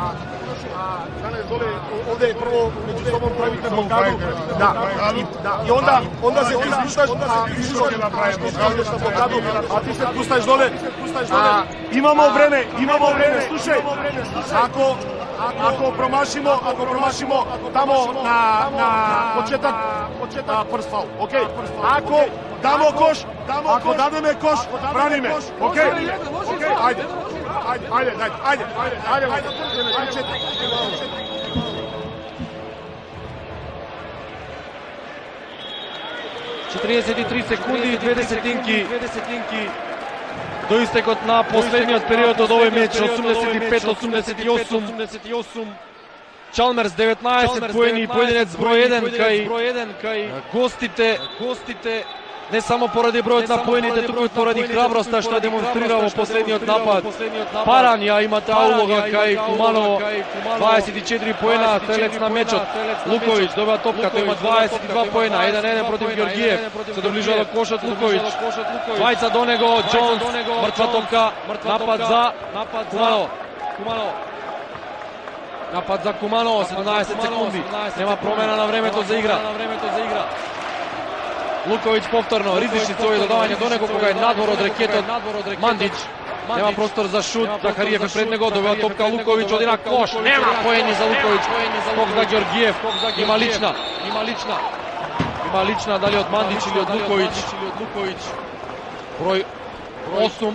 dole. Ovdje je prvo među sobom pravite blokadu. I onda se ti spuštaš, a ti se spuštaš dole. Imamo vreme, slušaj. Ako promašimo tamo na početak first foul, okej? Ako damo koš, ako dademe koš, branime, okej? Ajde. 43 секунди и 2 десетинки до истекот на последниот период од овој меч. 85-88. Чалмерс 19 поени, поединец број 1 кај гостите, не само поради бројот на поените, туку и поради храброста што демонстрира во последниот напад. Паран ја има таа улога кај Куманово, 24 поена, стрелец на мечот. Луковиќ добива топка, тој има 22 поена, 1-1 против Ѓорѓиев. Се доближува до кошот Луковиќ. Двајца до него, Џонс, мртва топка, напад за Куманово. Напад за Куманово, 17 секунди. Нема промена на времето за игра. Луковиќ повторно, ризични своји додавање до него кога е надвор од рекетот. Мандич, нема простор за шут, Захариев е пред него, добива топка Луковиќ, оди на кош, нема поени за Луковиќ, скок за Ѓорѓиев, има лична, дали од Мандич или од Луковиќ. Број 8,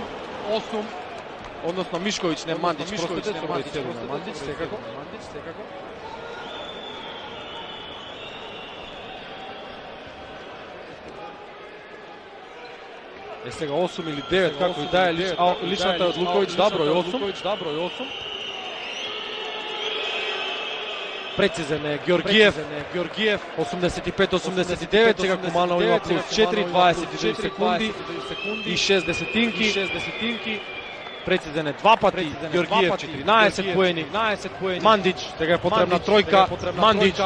односно Мишковиќ, не Мандич, простите, со број 7 Мандич, секако. Е сега 8 или 9, како и да е, личната од Луковиќ, да, број 8. Прецизен е Ѓорѓиев, 85-89, сега Куманово има плюс 4, 22 секунди и 6 десетинки. Прецизен е два пати, Ѓорѓиев 14 поени, Мандич, сега е потребна тројка, Мандич,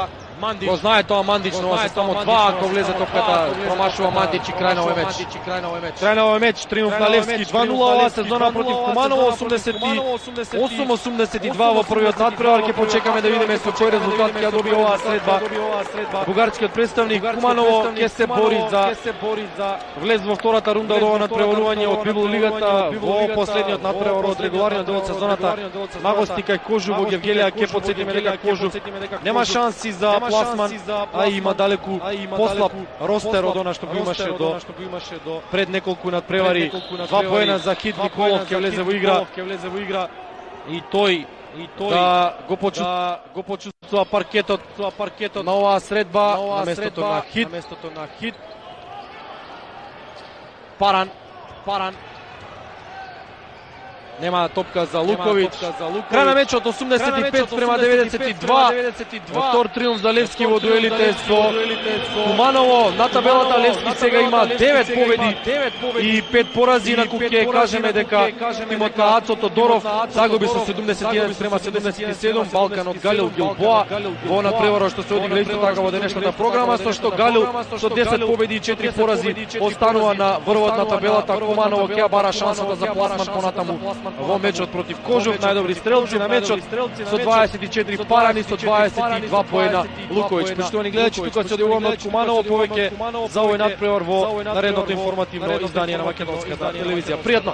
го знае тоа Мандич, но се само два, ако влезе топката, промашува Мандич и крај на овој меч. Крај на овој меч, триумф на Левски, 2-0 оваа сезона против Куманово, 88-82 во првиот надпревар, ќе почекаме да видиме со кој резултат ќе доби оваа средба. Бугарскиот представник Куманово ќе се бори за влез во втората рунда од ова надпреварување од Библ лигата во последниот надпревар од регуларниот дел од сезоната. Нагости кај Кожув во Гевгелија, ќе потсетиме дека Кожув нема шанси за пласман, а има далеку послаб ростер од она што го имаше до пред неколку надпревари. 2 поена за Хит Николов ќе влезе во игра и тој да го почувствува паркетот на оваа средба на местото на Хит. Паран нема топка за Луковиќ. Крај на мечот 85-92. Втор триумф за Левски во дуелите со Куманово. На табелата Левски сега има 9 победи и 5 порази, инаку ќе кажеме дека тимот на Ацо Тодоров загуби со 71-77. Балкан од Галил Гилбоа во надпреварот што се одигра исто така во денешната програма, со што Галил со 10 победи и 4 порази останува на врвот на табелата. Куманово ќе бара шансата за пласман понатаму во мечот против Кожув. Најдобри стрелци на мечот со 24 парани, со 22 поена Луковиќ. Почитувани гледачи, тука се одјавуваме од Куманово повеќе за овој надпревар во наредното информативно издание на македонската телевизија. Пријатно!